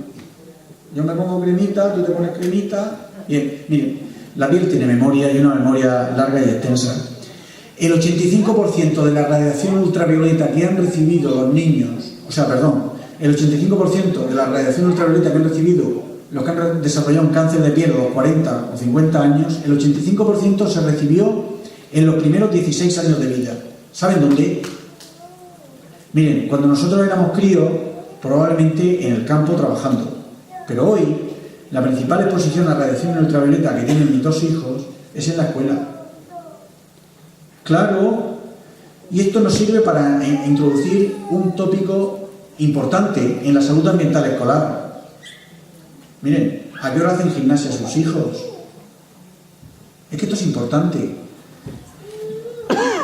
Yo me pongo cremita, tú te pones cremita. Bien, miren, la piel tiene memoria y una memoria larga y extensa. El 85% de la radiación ultravioleta que han recibido los niños, el 85% de la radiación ultravioleta que han recibido los que han desarrollado un cáncer de piel a los 40 o 50 años, el 85% se recibió en los primeros 16 años de vida. ¿Saben dónde? Miren, cuando nosotros éramos críos, probablemente en el campo trabajando. Pero hoy, la principal exposición a radiación ultravioleta que tienen mis dos hijos es en la escuela. Claro, y esto nos sirve para introducir un tópico importante en la salud ambiental escolar. Miren, ¿a qué hora hacen gimnasia sus hijos? Es que esto es importante.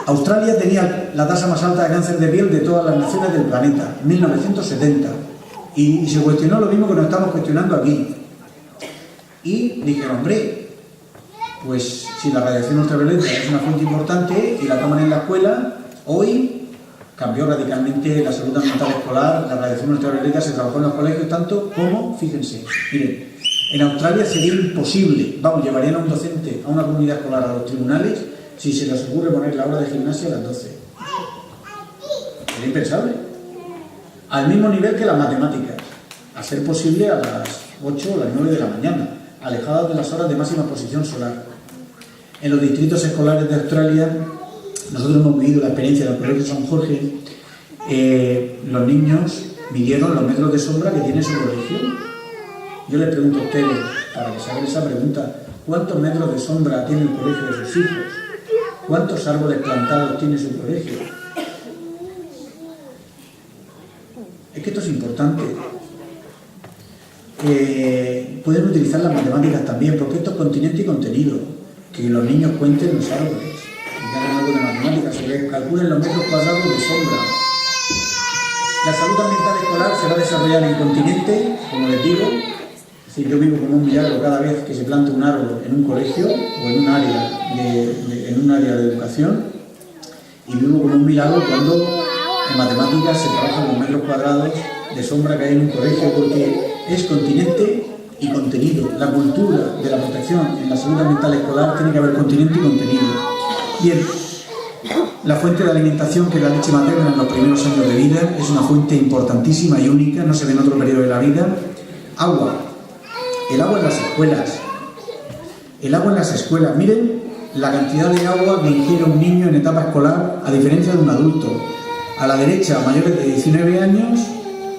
Australia tenía la tasa más alta de cáncer de piel de todas las naciones del planeta, en 1970. Y se cuestionó lo mismo que nos estamos cuestionando aquí. Y dijeron, hombre, pues si la radiación ultravioleta es una fuente importante y la toman en la escuela, hoy cambió radicalmente la salud ambiental escolar. La radiación ultravioleta se trabajó en los colegios tanto como, fíjense, miren, en Australia sería imposible, llevarían a un docente, a una comunidad escolar, a los tribunales, si se les ocurre poner la hora de gimnasia a las 12. Sería impensable. Al mismo nivel que las matemáticas, a ser posible a las 8 o las 9 de la mañana, alejadas de las horas de máxima exposición solar. En los distritos escolares de Australia, nosotros hemos vivido la experiencia del Colegio San Jorge. Los niños midieron los metros de sombra que tiene su colegio. Yo les pregunto a ustedes, para que se hagan esa pregunta, ¿cuántos metros de sombra tiene el colegio de sus hijos? ¿Cuántos árboles plantados tiene su colegio? Es que esto es importante. Pueden utilizar las matemáticas también, porque esto es continente y contenido. Que los niños cuenten los árboles, que hagan algo de matemáticas, que calculen los metros cuadrados de sombra. La salud ambiental escolar se va a desarrollar en continente, como les digo. Es decir, yo vivo como un milagro cada vez que se planta un árbol en un colegio o en un área de educación, y vivo como un milagro cuando en matemáticas se trabajan los metros cuadrados de sombra que hay en un colegio, porque es continente y contenido. La cultura de la protección en la salud ambiental escolar tiene que haber continente y contenido. Bien, la fuente de alimentación, que es la leche materna en los primeros años de vida, es una fuente importantísima y única, no se ve en otro periodo de la vida. Agua. El agua en las escuelas. El agua en las escuelas. Miren la cantidad de agua que ingiere un niño en etapa escolar, a diferencia de un adulto. A la derecha, mayores de 19 años,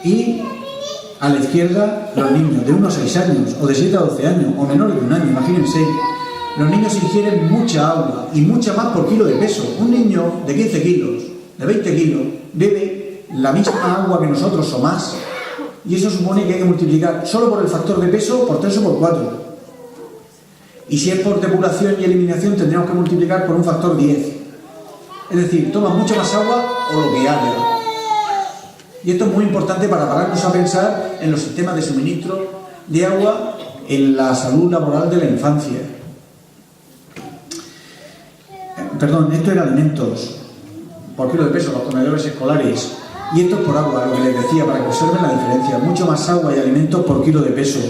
y a la izquierda, los niños de 1 a 6 años, o de 7 a 12 años, o menores de un año, imagínense. Los niños ingieren mucha agua, y mucha más por kilo de peso. Un niño de 15 kilos, de 20 kilos, bebe la misma agua que nosotros o más, y eso supone que hay que multiplicar solo por el factor de peso por 3 o por 4. Y si es por depuración y eliminación, tendríamos que multiplicar por un factor 10. Es decir, toma mucha más agua o lo que haya. Y esto es muy importante para pararnos a pensar en los sistemas de suministro de agua en la salud laboral de la infancia. Perdón, esto era alimentos por kilo de peso, los comedores escolares. Y esto es por agua, lo que les decía, para que observen la diferencia. Mucho más agua y alimentos por kilo de peso.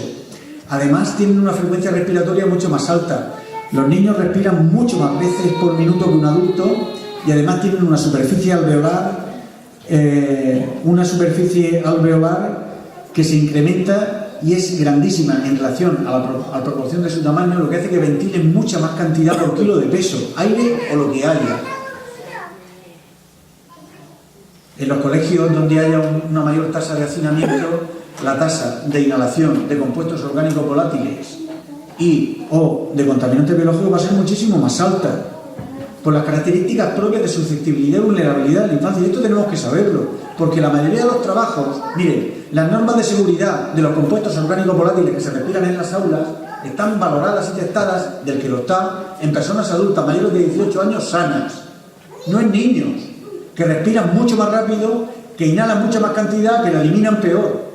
Además, tienen una frecuencia respiratoria mucho más alta. Los niños respiran mucho más veces por minuto que un adulto y además tienen una superficie alveolar que se incrementa y es grandísima en relación a la proporción de su tamaño, lo que hace que ventilen mucha más cantidad por kilo de peso, aire o lo que haya. En los colegios donde haya una mayor tasa de hacinamiento, la tasa de inhalación de compuestos orgánicos volátiles o de contaminantes biológicos va a ser muchísimo más alta, por las características propias de susceptibilidad y vulnerabilidad de la infancia. Y esto tenemos que saberlo, porque la mayoría de los trabajos, miren, las normas de seguridad de los compuestos orgánicos volátiles que se respiran en las aulas están valoradas y testadas, del que lo está, en personas adultas mayores de 18 años sanas, no en niños, que respiran mucho más rápido, que inhalan mucha más cantidad, que la eliminan peor.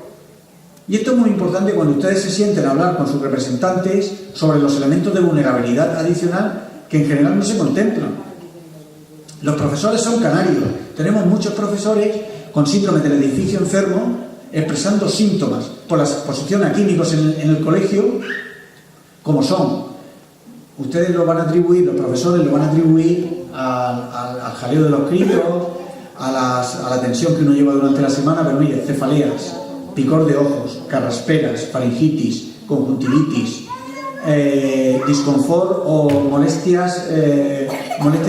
Y esto es muy importante cuando ustedes se sienten a hablar con sus representantes sobre los elementos de vulnerabilidad adicional que en general no se contemplan. Los profesores son canarios. Tenemos muchos profesores con síndrome del edificio enfermo expresando síntomas por la exposición a químicos en el colegio, como son. Ustedes lo van a atribuir, los profesores lo van a atribuir al jaleo de los críos, a la tensión que uno lleva durante la semana, pero mire, cefaleas, picor de ojos, carrasperas, faringitis, conjuntivitis, disconfort o molestias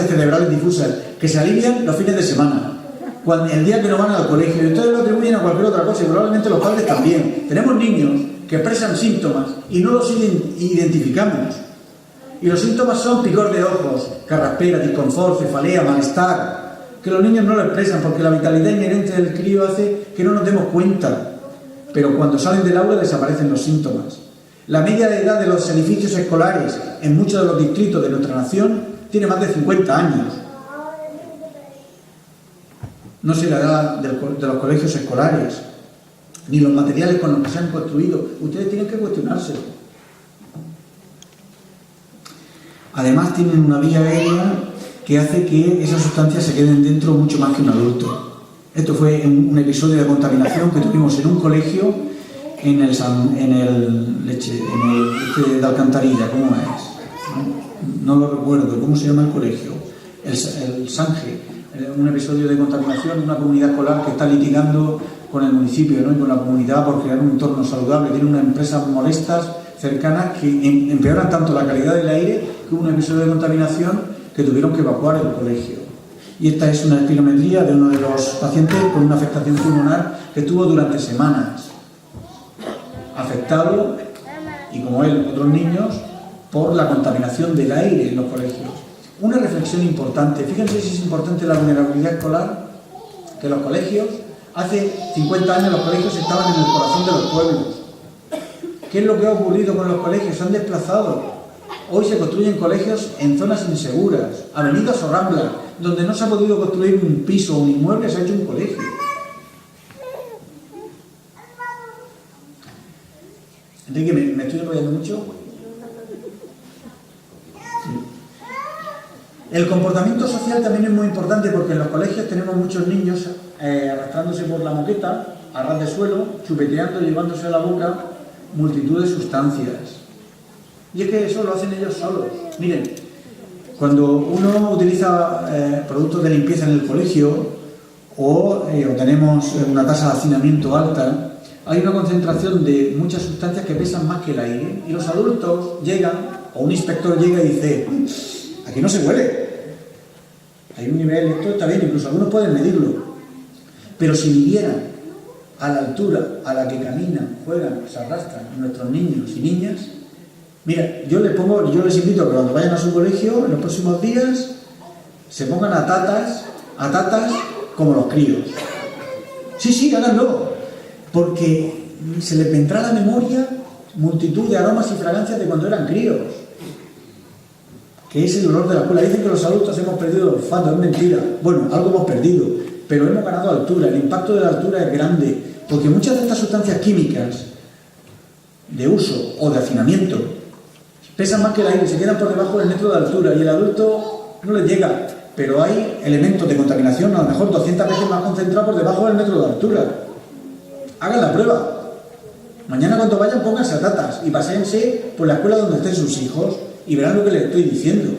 cerebrales difusas, que se alivian los fines de semana, el día que no van al colegio. Y ustedes lo atribuyen a cualquier otra cosa, y probablemente los padres también. Tenemos niños que expresan síntomas y no los identificamos. Y los síntomas son picor de ojos, carraspera, disconfort, cefalea, malestar, que los niños no lo expresan porque la vitalidad inherente del crío hace que no nos demos cuenta. Pero cuando salen del aula desaparecen los síntomas. La media de edad de los edificios escolares en muchos de los distritos de nuestra nación tiene más de 50 años. No sé la edad de los colegios escolares, ni los materiales con los que se han construido. Ustedes tienen que cuestionárselo. Además tienen una vía aérea que hace que esas sustancias se queden dentro mucho más que un adulto. Esto fue un episodio de contaminación que tuvimos en un colegio en el de Alcantarilla. ¿Cómo es? No lo recuerdo. ¿Cómo se llama el colegio? El Sange. Un episodio de contaminación en una comunidad escolar que está litigando con el municipio, ¿no? Y con la comunidad por crear un entorno saludable. Tiene unas empresas molestas cercanas que empeoran tanto la calidad del aire que hubo un episodio de contaminación que tuvieron que evacuar el colegio. Y esta es una espirometría de uno de los pacientes con una afectación pulmonar que estuvo durante semanas afectado, y como él, otros niños, por la contaminación del aire en los colegios. Una reflexión importante, fíjense si es importante la vulnerabilidad escolar, que los colegios, hace 50 años los colegios estaban en el corazón de los pueblos. ¿Qué es lo que ha ocurrido con los colegios? Se han desplazado. Hoy se construyen colegios en zonas inseguras, avenidas o ramblas, donde no se ha podido construir un piso o un inmueble, se ha hecho un colegio. Enrique, ¿me estoy enrollando mucho? Sí. El comportamiento social también es muy importante, porque en los colegios tenemos muchos niños arrastrándose por la moqueta, a ras de suelo, chupeteando, llevándose a la boca multitud de sustancias. Y es que eso lo hacen ellos solos. Miren, cuando uno utiliza productos de limpieza en el colegio o tenemos una tasa de hacinamiento alta, hay una concentración de muchas sustancias que pesan más que el aire, y los adultos llegan, o un inspector llega y dice: aquí no se huele, hay un nivel, esto está bien, incluso algunos pueden medirlo, pero si midieran a la altura a la que caminan, juegan, se arrastran nuestros niños y niñas, mira, yo les invito a que cuando vayan a su colegio en los próximos días se pongan a tatas como los críos. Sí, háganlo, porque se les vendrá a la memoria multitud de aromas y fragancias de cuando eran críos, que es el olor de la escuela. Dicen que los adultos hemos perdido el olfato, es mentira. Bueno, algo hemos perdido, pero hemos ganado altura. El impacto de la altura es grande, porque muchas de estas sustancias químicas de uso o de hacinamiento pesan más que el aire, se quedan por debajo del metro de altura, y el adulto no le llega, pero hay elementos de contaminación a lo mejor 200 veces más concentrados por debajo del metro de altura. Hagan la prueba. Mañana cuando vayan, pónganse a tatas y paséense por la escuela donde estén sus hijos y verán lo que les estoy diciendo.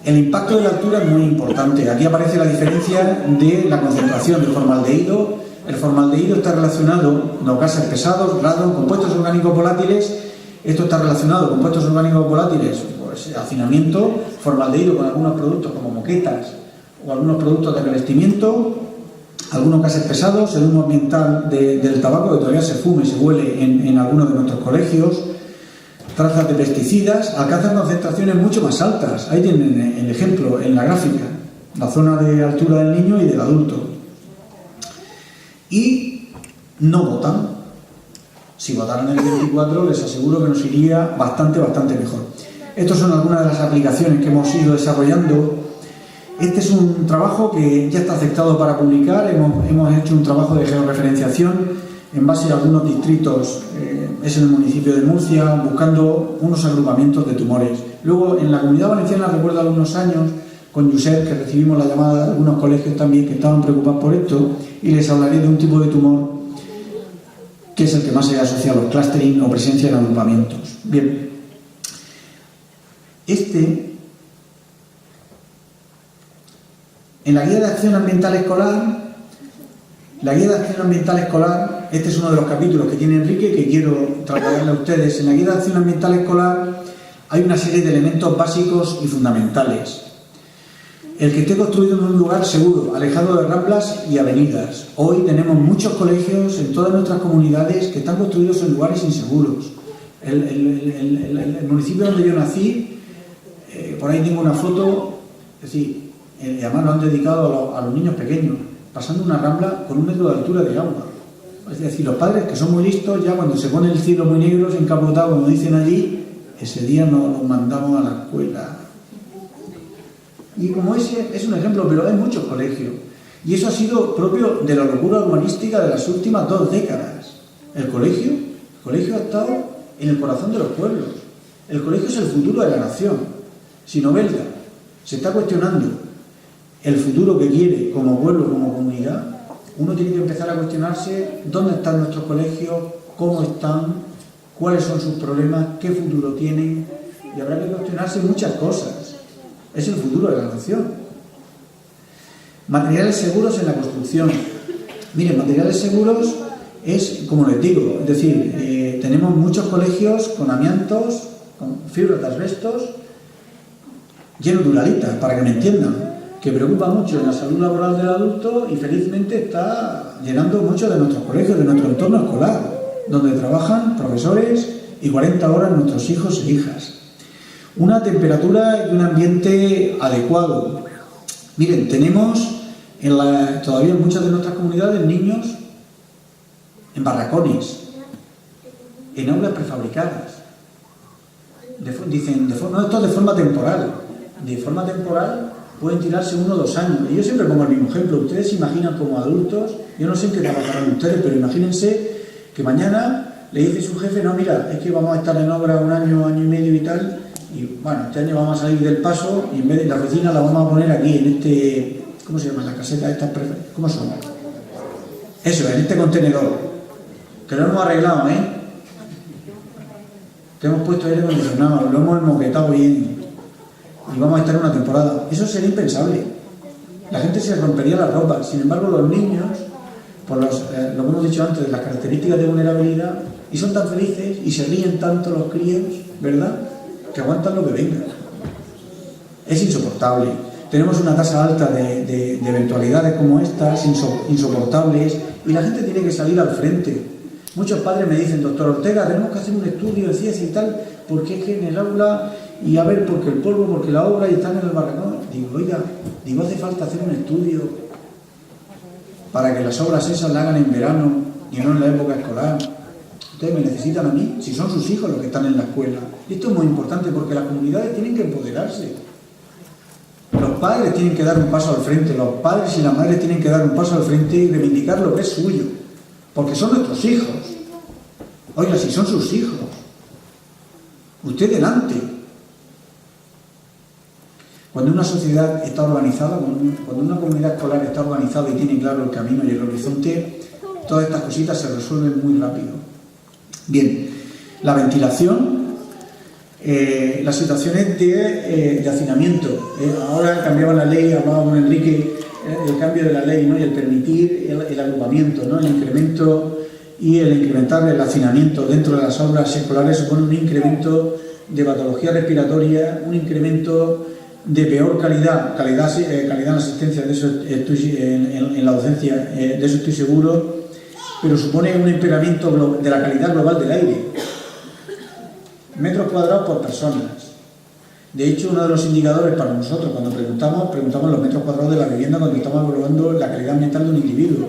El impacto de la altura es muy importante. Aquí aparece la diferencia de la concentración del formaldehído. El formaldehído está relacionado con los gases pesados, radon, compuestos orgánicos volátiles. Esto está relacionado con compuestos orgánicos volátiles, pues hacinamiento, formaldehído con algunos productos como moquetas o algunos productos de revestimiento, algunos gases pesados, el humo ambiental del tabaco que todavía se fume y se huele en algunos de nuestros colegios, trazas de pesticidas, alcanzan concentraciones mucho más altas. Ahí tienen el ejemplo en la gráfica, la zona de altura del niño y del adulto. Y no votan. Si votaran el 24, les aseguro que nos iría bastante mejor. Estas son algunas de las aplicaciones que hemos ido desarrollando. Este es un trabajo que ya está aceptado para publicar. Hemos hecho un trabajo de georreferenciación en base a algunos distritos, es en el municipio de Murcia, buscando unos agrupamientos de tumores. Luego, en la Comunidad Valenciana, recuerdo hace unos años, con Josep, que recibimos la llamada de algunos colegios también que estaban preocupados por esto, y les hablaré de un tipo de tumor que es el que más se asocia a los clustering o presencia en agrupamientos. Bien, en la Guía de Acción Ambiental Escolar, este es uno de los capítulos que tiene Enrique que quiero trasladarle a ustedes. En la Guía de Acción Ambiental Escolar hay una serie de elementos básicos y fundamentales. El que esté construido en un lugar seguro, alejado de ramblas y avenidas. Hoy tenemos muchos colegios en todas nuestras comunidades que están construidos en lugares inseguros. El municipio donde yo nací, por ahí tengo una foto, es decir, además lo han dedicado a los niños pequeños, pasando una rambla con 1 metro de altura de agua. Es decir, los padres que son muy listos, ya cuando se pone el cielo muy negro, encapotado, como dicen allí, ese día nos los mandamos a la escuela. Y como ese es un ejemplo, pero hay muchos colegios. Y eso ha sido propio de la locura urbanística de las últimas 2 décadas. El colegio ha estado en el corazón de los pueblos. El colegio es el futuro de la nación. Si Novelda se está cuestionando el futuro que quiere como pueblo, como comunidad, uno tiene que empezar a cuestionarse dónde están nuestros colegios, cómo están, cuáles son sus problemas, qué futuro tienen, y habrá que cuestionarse muchas cosas. Es el futuro de la nación. Materiales seguros en la construcción. Miren, materiales seguros es, como les digo, es decir, tenemos muchos colegios con amiantos, con fibras de asbestos, llenos de uralitas, para que me entiendan, que preocupa mucho en la salud laboral del adulto y felizmente está llenando muchos de nuestros colegios, de nuestro entorno escolar, donde trabajan profesores y 40 horas nuestros hijos e hijas. Una temperatura y un ambiente adecuado. Miren, tenemos todavía en muchas de nuestras comunidades niños en barracones, en aulas prefabricadas. Dicen, no, esto es de forma temporal. De forma temporal pueden tirarse 1 o 2 años. Y yo siempre pongo el mismo ejemplo. Ustedes se imaginan como adultos, yo no sé en qué trabajarán ustedes, pero imagínense que mañana le dice su jefe, no, mira, es que vamos a estar en obra 1 año, año y medio y tal, y bueno, este año vamos a salir del paso y en vez de la oficina la vamos a poner aquí, en este, ¿cómo se llama? La caseta esta, ¿cómo son? Eso, en este contenedor, que lo hemos arreglado, que hemos puesto aire acondicionado, lo hemos enmoquetado bien y vamos a estar una temporada. Eso sería impensable. La gente se rompería la ropa. Sin embargo, los niños, por lo que hemos dicho antes, las características de vulnerabilidad, y son tan felices y se ríen tanto los críos, ¿verdad?, que aguantan lo que venga. Es insoportable. Tenemos una tasa alta de eventualidades como estas, insoportables, y la gente tiene que salir al frente. Muchos padres me dicen, doctor Ortega, tenemos que hacer un estudio de ciencia y tal, porque es que en el aula, y a ver, porque el polvo, porque la obra, y están en el barracón. Digo, oiga, hace falta hacer un estudio para que las obras esas las hagan en verano y no en la época escolar. Ustedes me necesitan a mí, si son sus hijos los que están en la escuela. Y esto es muy importante porque las comunidades tienen que empoderarse. Los padres tienen que dar un paso al frente, los padres y las madres tienen que dar un paso al frente y reivindicar lo que es suyo. Porque son nuestros hijos. Oiga, si son sus hijos, usted delante. Cuando una sociedad está organizada, cuando una comunidad escolar está organizada y tiene claro el camino y el horizonte, todas estas cositas se resuelven muy rápido. Bien, la ventilación. Las situaciones de hacinamiento. Ahora cambiaba la ley, hablaba con Enrique, el cambio de la ley, ¿no? Y el permitir el agrupamiento, ¿no? El incremento y el incrementar el hacinamiento dentro de las aulas escolares supone un incremento de patología respiratoria, un incremento de peor calidad en la asistencia, de eso en la docencia, de eso estoy seguro, pero supone un empeoramiento de la calidad global del aire. Metros cuadrados por personas. De hecho, uno de los indicadores para nosotros, cuando preguntamos los metros cuadrados de la vivienda cuando estamos evaluando la calidad ambiental de un individuo.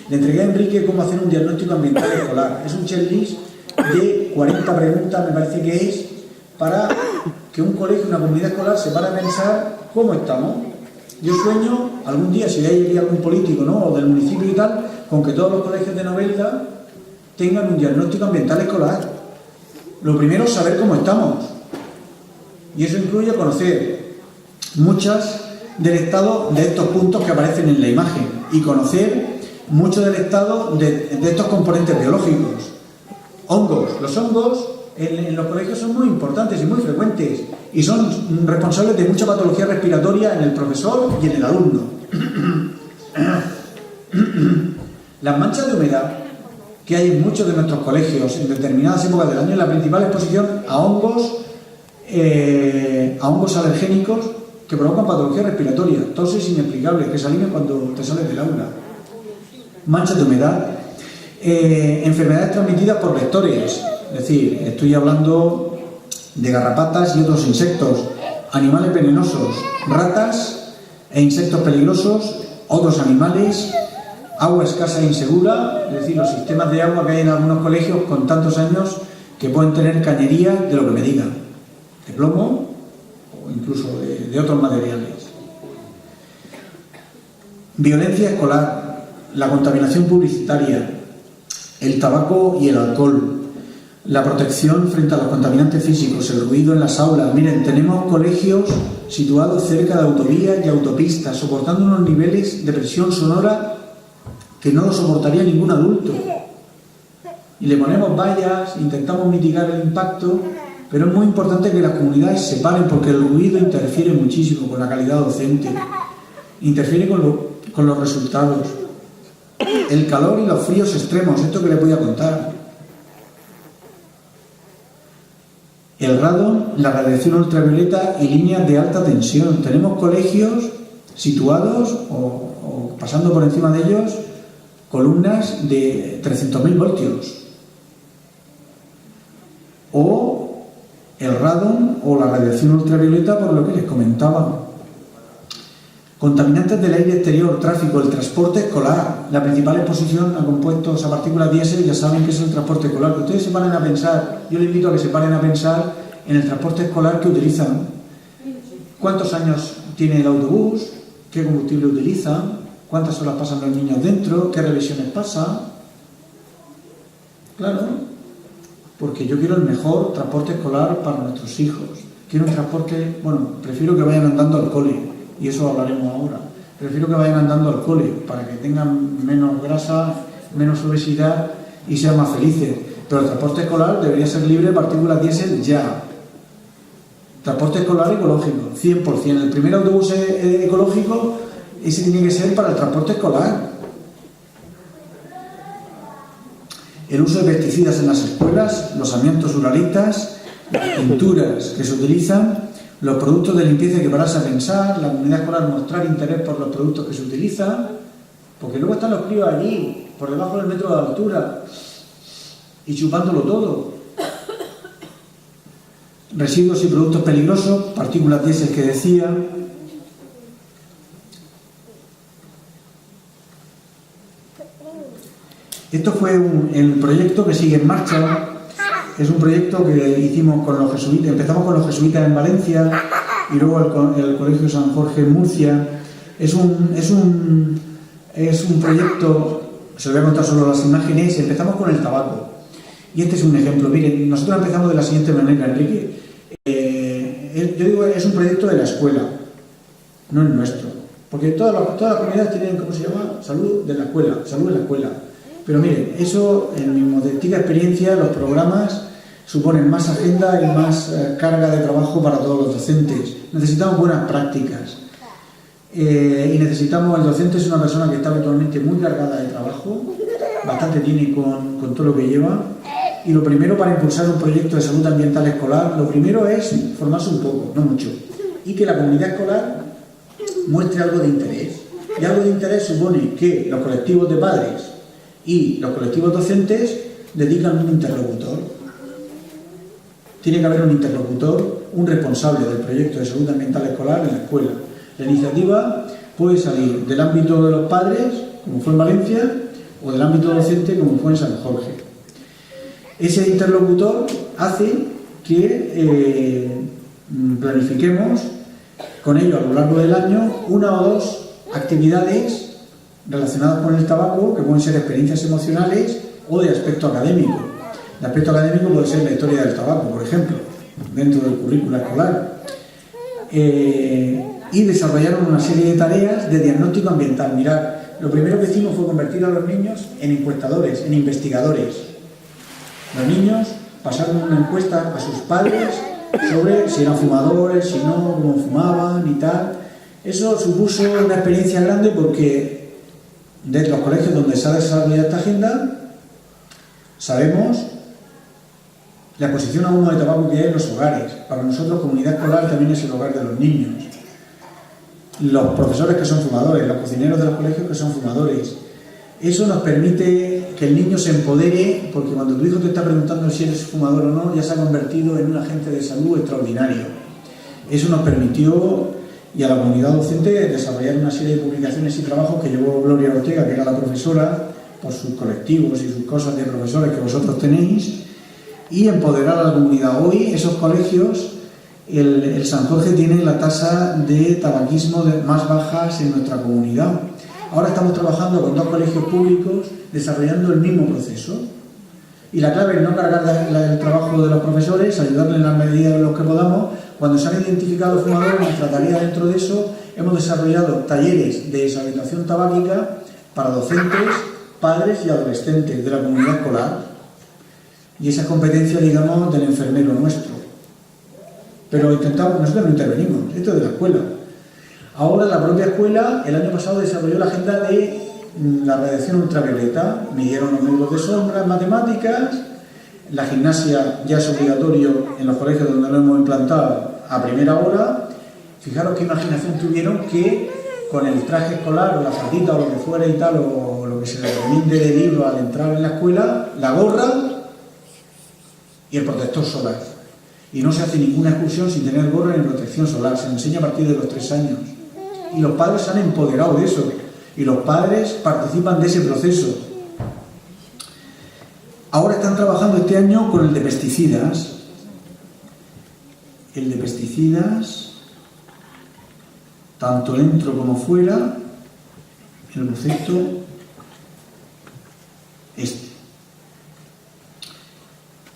Le entregué a Enrique cómo hacer un diagnóstico ambiental escolar. Es un checklist de 40 preguntas, me parece que es, para que un colegio, una comunidad escolar se pare a pensar cómo estamos. Yo sueño algún día, si hay algún político, ¿no?, o del municipio y tal, con que todos los colegios de Novelda tengan un diagnóstico ambiental escolar. Lo primero es saber cómo estamos. Y eso incluye conocer muchas del estado de estos puntos que aparecen en la imagen y conocer mucho del estado de estos componentes biológicos. Hongos. Los hongos en los colegios son muy importantes y muy frecuentes y son responsables de mucha patología respiratoria en el profesor y en el alumno. Las manchas de humedad que hay en muchos de nuestros colegios en determinadas épocas del año es la principal exposición a hongos alergénicos que provocan patología respiratoria, toses inexplicables que salen cuando te sales del aula. Manchas de humedad, enfermedades transmitidas por vectores, es decir, estoy hablando de garrapatas y otros insectos, animales venenosos, ratas e insectos peligrosos, otros animales, agua escasa e insegura, es decir, los sistemas de agua que hay en algunos colegios con tantos años que pueden tener cañería de lo que me digan, de plomo o incluso de otros materiales. Violencia escolar, la contaminación publicitaria, el tabaco y el alcohol, la protección frente a los contaminantes físicos, el ruido en las aulas. Miren, tenemos colegios situados cerca de autovías y autopistas, soportando unos niveles de presión sonora que no lo soportaría ningún adulto. Y le ponemos vallas, intentamos mitigar el impacto, pero es muy importante que las comunidades se paren porque el ruido interfiere muchísimo con la calidad docente, interfiere con los resultados. El calor y los fríos extremos, esto que les voy a contar. El radon, la radiación ultravioleta y líneas de alta tensión. Tenemos colegios situados o pasando por encima de ellos columnas de 300.000 voltios. O el radon o la radiación ultravioleta, por lo que les comentaba. Contaminantes del aire exterior, tráfico, el transporte escolar. La principal exposición a compuestos, a partículas diésel, ya saben que es el transporte escolar. Que ustedes se paren a pensar, yo les invito a que se paren a pensar en el transporte escolar que utilizan. ¿Cuántos años tiene el autobús? ¿Qué combustible utilizan? ¿Cuántas horas pasan los niños dentro? ¿Qué revisiones pasan? Claro, porque yo quiero el mejor transporte escolar para nuestros hijos. Quiero un transporte, prefiero que vayan andando al cole. Y eso hablaremos ahora. Prefiero que vayan andando al cole para que tengan menos grasa, menos obesidad y sean más felices. Pero el transporte escolar debería ser libre de partículas diésel ya. Transporte escolar ecológico, 100%. El primer autobús ecológico, ese tiene que ser para el transporte escolar. El uso de pesticidas en las escuelas, los amiantos uralistas, las pinturas que se utilizan, los productos de limpieza que pararse a pensar, la comunidad escolar mostrar interés por los productos que se utilizan, porque luego están los críos allí, por debajo del metro de altura, y chupándolo todo. Residuos y productos peligrosos, partículas diésel que decía. Esto fue el proyecto que sigue en marcha. Es un proyecto que hicimos con los jesuitas. Empezamos con los jesuitas en Valencia y luego el Colegio San Jorge en Murcia. Es un proyecto, se lo voy a contar solo las imágenes. Empezamos con el tabaco. Y este es un ejemplo. Miren, nosotros empezamos de la siguiente manera, Enrique. Yo digo, es un proyecto de la escuela, no el nuestro. Porque todas las comunidades tienen, ¿cómo se llama? Salud de la escuela, salud en la escuela. Pero miren, eso en mi modestia experiencia, los programas suponen más agenda y más carga de trabajo para todos los docentes. Necesitamos buenas prácticas y necesitamos, el docente es una persona que está habitualmente muy cargada de trabajo, bastante tiene con todo lo que lleva, y lo primero para impulsar un proyecto de salud ambiental escolar, lo primero es formarse un poco, no mucho, y que la comunidad escolar muestre algo de interés. Y algo de interés supone que los colectivos de padres y los colectivos docentes dedican un interlocutor. Tiene que haber un interlocutor, un responsable del proyecto de salud ambiental escolar en la escuela. La iniciativa puede salir del ámbito de los padres, como fue en Valencia, o del ámbito docente, como fue en San Jorge. Ese interlocutor hace que planifiquemos con ello a lo largo del año una o dos actividades relacionadas con el tabaco, que pueden ser experiencias emocionales o de aspecto académico. De aspecto académico puede ser la historia del tabaco, por ejemplo, dentro del currículo escolar. Y desarrollaron una serie de tareas de diagnóstico ambiental. Mirad, lo primero que hicimos fue convertir a los niños en encuestadores, en investigadores. Los niños pasaron una encuesta a sus padres sobre si eran fumadores, si no, cómo fumaban y tal. Eso supuso una experiencia grande porque de los colegios donde se ha desarrollado esta agenda sabemos la exposición a humo de tabaco que hay en los hogares. Para nosotros, comunidad escolar también es el hogar de los niños. Los profesores que son fumadores, los cocineros de los colegios que son fumadores. Eso nos permite que el niño se empodere, porque cuando tu hijo te está preguntando si eres fumador o no, ya se ha convertido en un agente de salud extraordinario. Eso nos permitió, y a la comunidad docente, desarrollar una serie de publicaciones y trabajos que llevó Gloria Ortega, que era la profesora, por sus colectivos y sus cosas de profesores que vosotros tenéis, y empoderar a la comunidad. Hoy esos colegios, el San Jorge tiene la tasa de tabaquismo más bajas en nuestra comunidad. Ahora estamos trabajando con 2 colegios públicos desarrollando el mismo proceso. Y la clave es no cargar el trabajo de los profesores, ayudarles en la medida de lo que podamos. Cuando se han identificado fumadores, nuestra tarea dentro de eso, hemos desarrollado talleres de deshabituación tabáquica para docentes, padres y adolescentes de la comunidad escolar. Y esa competencia, digamos, del enfermero nuestro. Pero nosotros no intervenimos, esto es de la escuela. Ahora la propia escuela, el año pasado, desarrolló la agenda de la radiación ultravioleta, midieron los módulos de sombra en matemáticas, la gimnasia ya es obligatorio en los colegios donde lo hemos implantado a primera hora. Fijaros qué imaginación tuvieron que con el traje escolar o la faldita o lo que fuera y tal, o lo que se le recomiende de libro al entrar en la escuela, la gorra y el protector solar. Y no se hace ninguna excursión sin tener gorra ni protección solar, se enseña a partir de los 3 años. Y los padres se han empoderado de eso, y los padres participan de ese proceso. Ahora están trabajando este año con el de pesticidas. El de pesticidas, tanto dentro como fuera, el boceto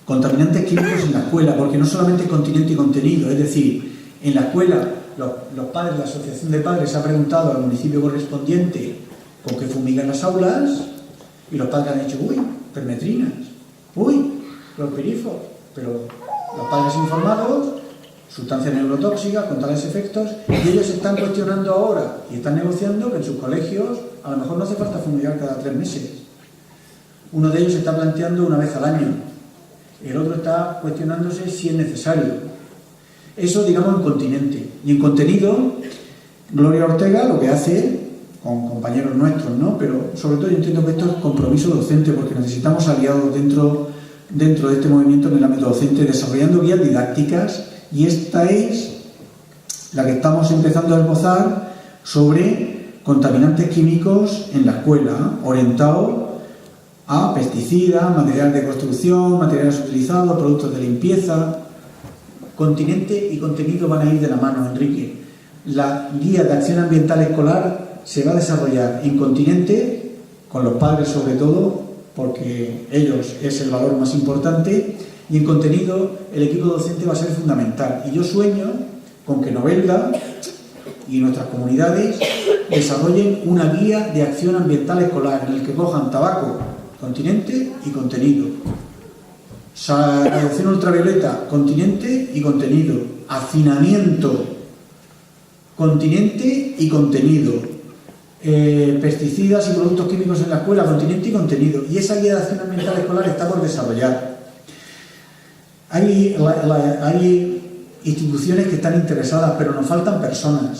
Contaminantes químicos en la escuela, porque no solamente es continente y contenido, es decir, en la escuela los padres, la asociación de padres ha preguntado al municipio correspondiente con qué fumigan las aulas y los padres han dicho, uy, permetrinas, uy, clorpirifos, pero los padres informados, sustancias neurotóxicas con tales efectos, y ellos están cuestionando ahora y están negociando que en sus colegios a lo mejor no hace falta fumigar cada 3 meses. Uno de ellos está planteando una vez al año, el otro está cuestionándose si es necesario. Eso, digamos, en continente. Y en contenido, Gloria Ortega lo que hace, con compañeros nuestros, ¿no? Pero sobre todo yo entiendo que esto es compromiso docente, porque necesitamos aliados dentro de este movimiento en el ámbito docente, desarrollando guías didácticas, y esta es la que estamos empezando a esbozar sobre contaminantes químicos en la escuela, orientado a pesticidas, materiales de construcción, materiales utilizados, productos de limpieza. Continente y contenido van a ir de la mano, Enrique. La guía de acción ambiental escolar se va a desarrollar en continente, con los padres sobre todo, porque ellos es el valor más importante, y en contenido el equipo docente va a ser fundamental. Y yo sueño con que Novelda y nuestras comunidades desarrollen una guía de acción ambiental escolar en el que cojan tabaco, continente y contenido. radiación ultravioleta, continente y contenido, hacinamiento, continente y contenido, pesticidas y productos químicos en la escuela, continente y contenido, y esa guía de acción ambiental escolar está por desarrollar. Hay instituciones que están interesadas, pero nos faltan personas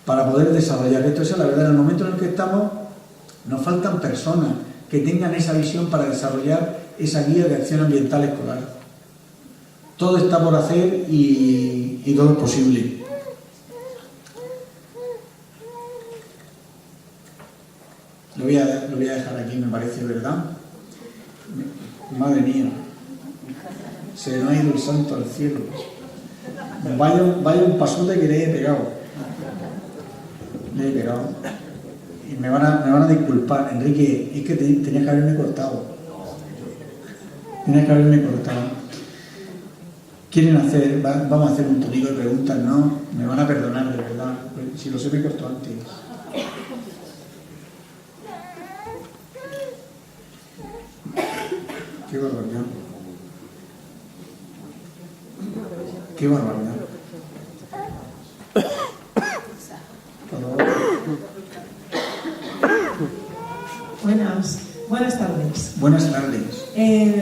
para poder desarrollar esto. Esa es la verdad. En el momento en el que estamos, nos faltan personas que tengan esa visión para desarrollar esa guía de acción ambiental escolar. Todo está por hacer y todo es posible. Lo voy a dejar aquí, me parece, ¿verdad? Madre mía, se nos ha ido el santo al cielo. Vaya un pasote que le he pegado. Y me van a disculpar, Enrique, es que tenías que haberme cortado. Quieren hacer, vamos a hacer un tónico de preguntas, ¿no? Me van a perdonar, de verdad. Si lo sé, me cortó antes. Qué barbaridad. Buenas tardes. Buenas tardes.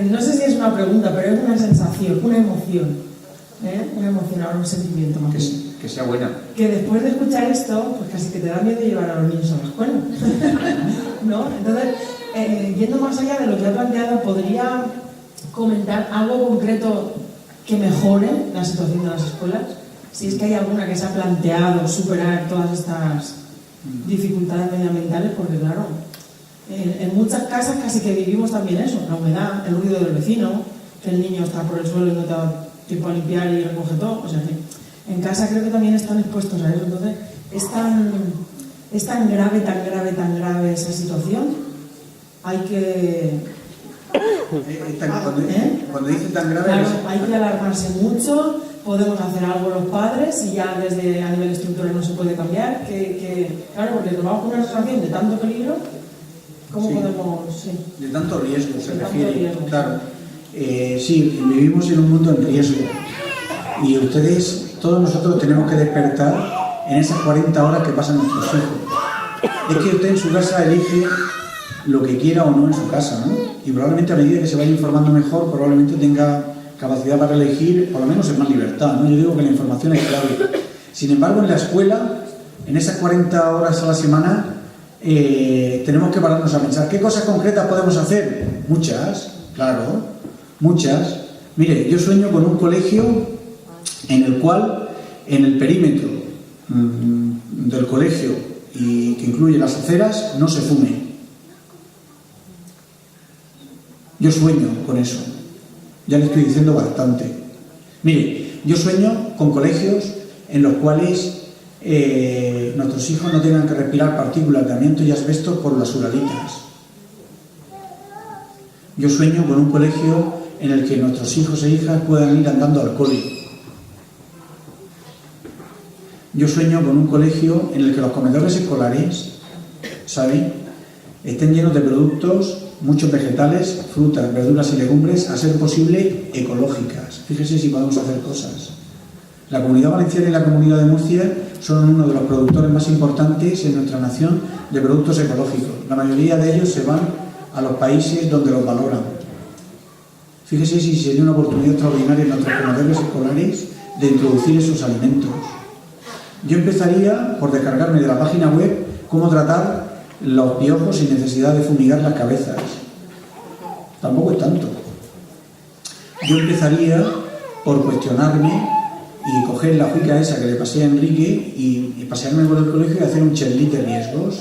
No sé si es una pregunta, pero es una sensación, una emoción. Una emoción, ahora un sentimiento más bien. Que sea buena. Que después de escuchar esto, pues casi que te da miedo llevar a los niños a la escuela. ¿No? Entonces, yendo más allá de lo que ha planteado, ¿podría comentar algo concreto que mejore la situación de las escuelas? Si es que hay alguna que se ha planteado superar todas estas dificultades medioambientales, porque claro, en muchas casas casi que vivimos también eso, la humedad, el ruido del vecino, que el niño está por el suelo y no te da tiempo a limpiar y recoge todo. O sea que en casa creo que también están expuestos a eso. Entonces, es tan grave esa situación. Hay que... Cuando dice tan grave... Claro, hay que alarmarse mucho, podemos hacer algo los padres y ya desde a nivel estructural no se puede cambiar. Claro, porque nos vamos a poner una situación de tanto peligro, ¿cómo podemos...? Sí. De tanto riesgo se refiere. Riesgo. Claro. Sí, vivimos en un mundo en riesgo. Y ustedes, todos nosotros tenemos que despertar en esas 40 horas que pasan nuestros hijos. Es que usted en su casa elige lo que quiera o no en su casa, ¿no? Y probablemente a medida que se vaya informando mejor, probablemente tenga capacidad para elegir, por lo menos en más libertad, ¿no? Yo digo que la información es clave. Sin embargo, en la escuela, en esas 40 horas a la semana, tenemos que pararnos a pensar, ¿qué cosas concretas podemos hacer? Muchas, claro, muchas. Mire, yo sueño con un colegio en el cual, en el perímetro del colegio, y que incluye las aceras, no se fume. Yo sueño con eso. Ya le estoy diciendo bastante. Mire, yo sueño con colegios en los cuales nuestros hijos no tengan que respirar partículas de amianto y asbesto por las uralitas. Yo sueño con un colegio en el que nuestros hijos e hijas puedan ir andando al cole. Yo sueño con un colegio en el que los comedores escolares, ¿saben?, estén llenos de productos, muchos vegetales, frutas, verduras y legumbres, a ser posible ecológicas. Fíjese si podemos hacer cosas. La Comunidad Valenciana y la Comunidad de Murcia son uno de los productores más importantes en nuestra nación de productos ecológicos. La mayoría de ellos se van a los países donde los valoran. Fíjese si sería una oportunidad extraordinaria en nuestros comedores escolares de introducir esos alimentos. Yo empezaría por descargarme de la página web cómo tratar los piojos sin necesidad de fumigar las cabezas. Tampoco es tanto. Yo empezaría por cuestionarme y coger la juica esa que le pasé a Enrique y pasearme por el colegio y hacer un checklist de riesgos.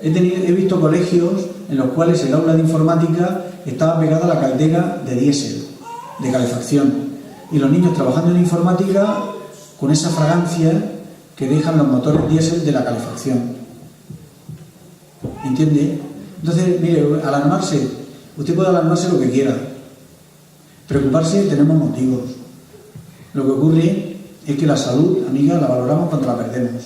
He visto colegios en los cuales el aula de informática estaba pegada a la caldera de diésel, de calefacción, y los niños trabajando en informática con esa fragancia que dejan los motores diésel de la calefacción. ¿Entiende? Entonces, mire, alarmarse, usted puede alarmarse lo que quiera. Preocuparse, tenemos motivos. Lo que ocurre es que la salud, amiga, la valoramos cuando la perdemos.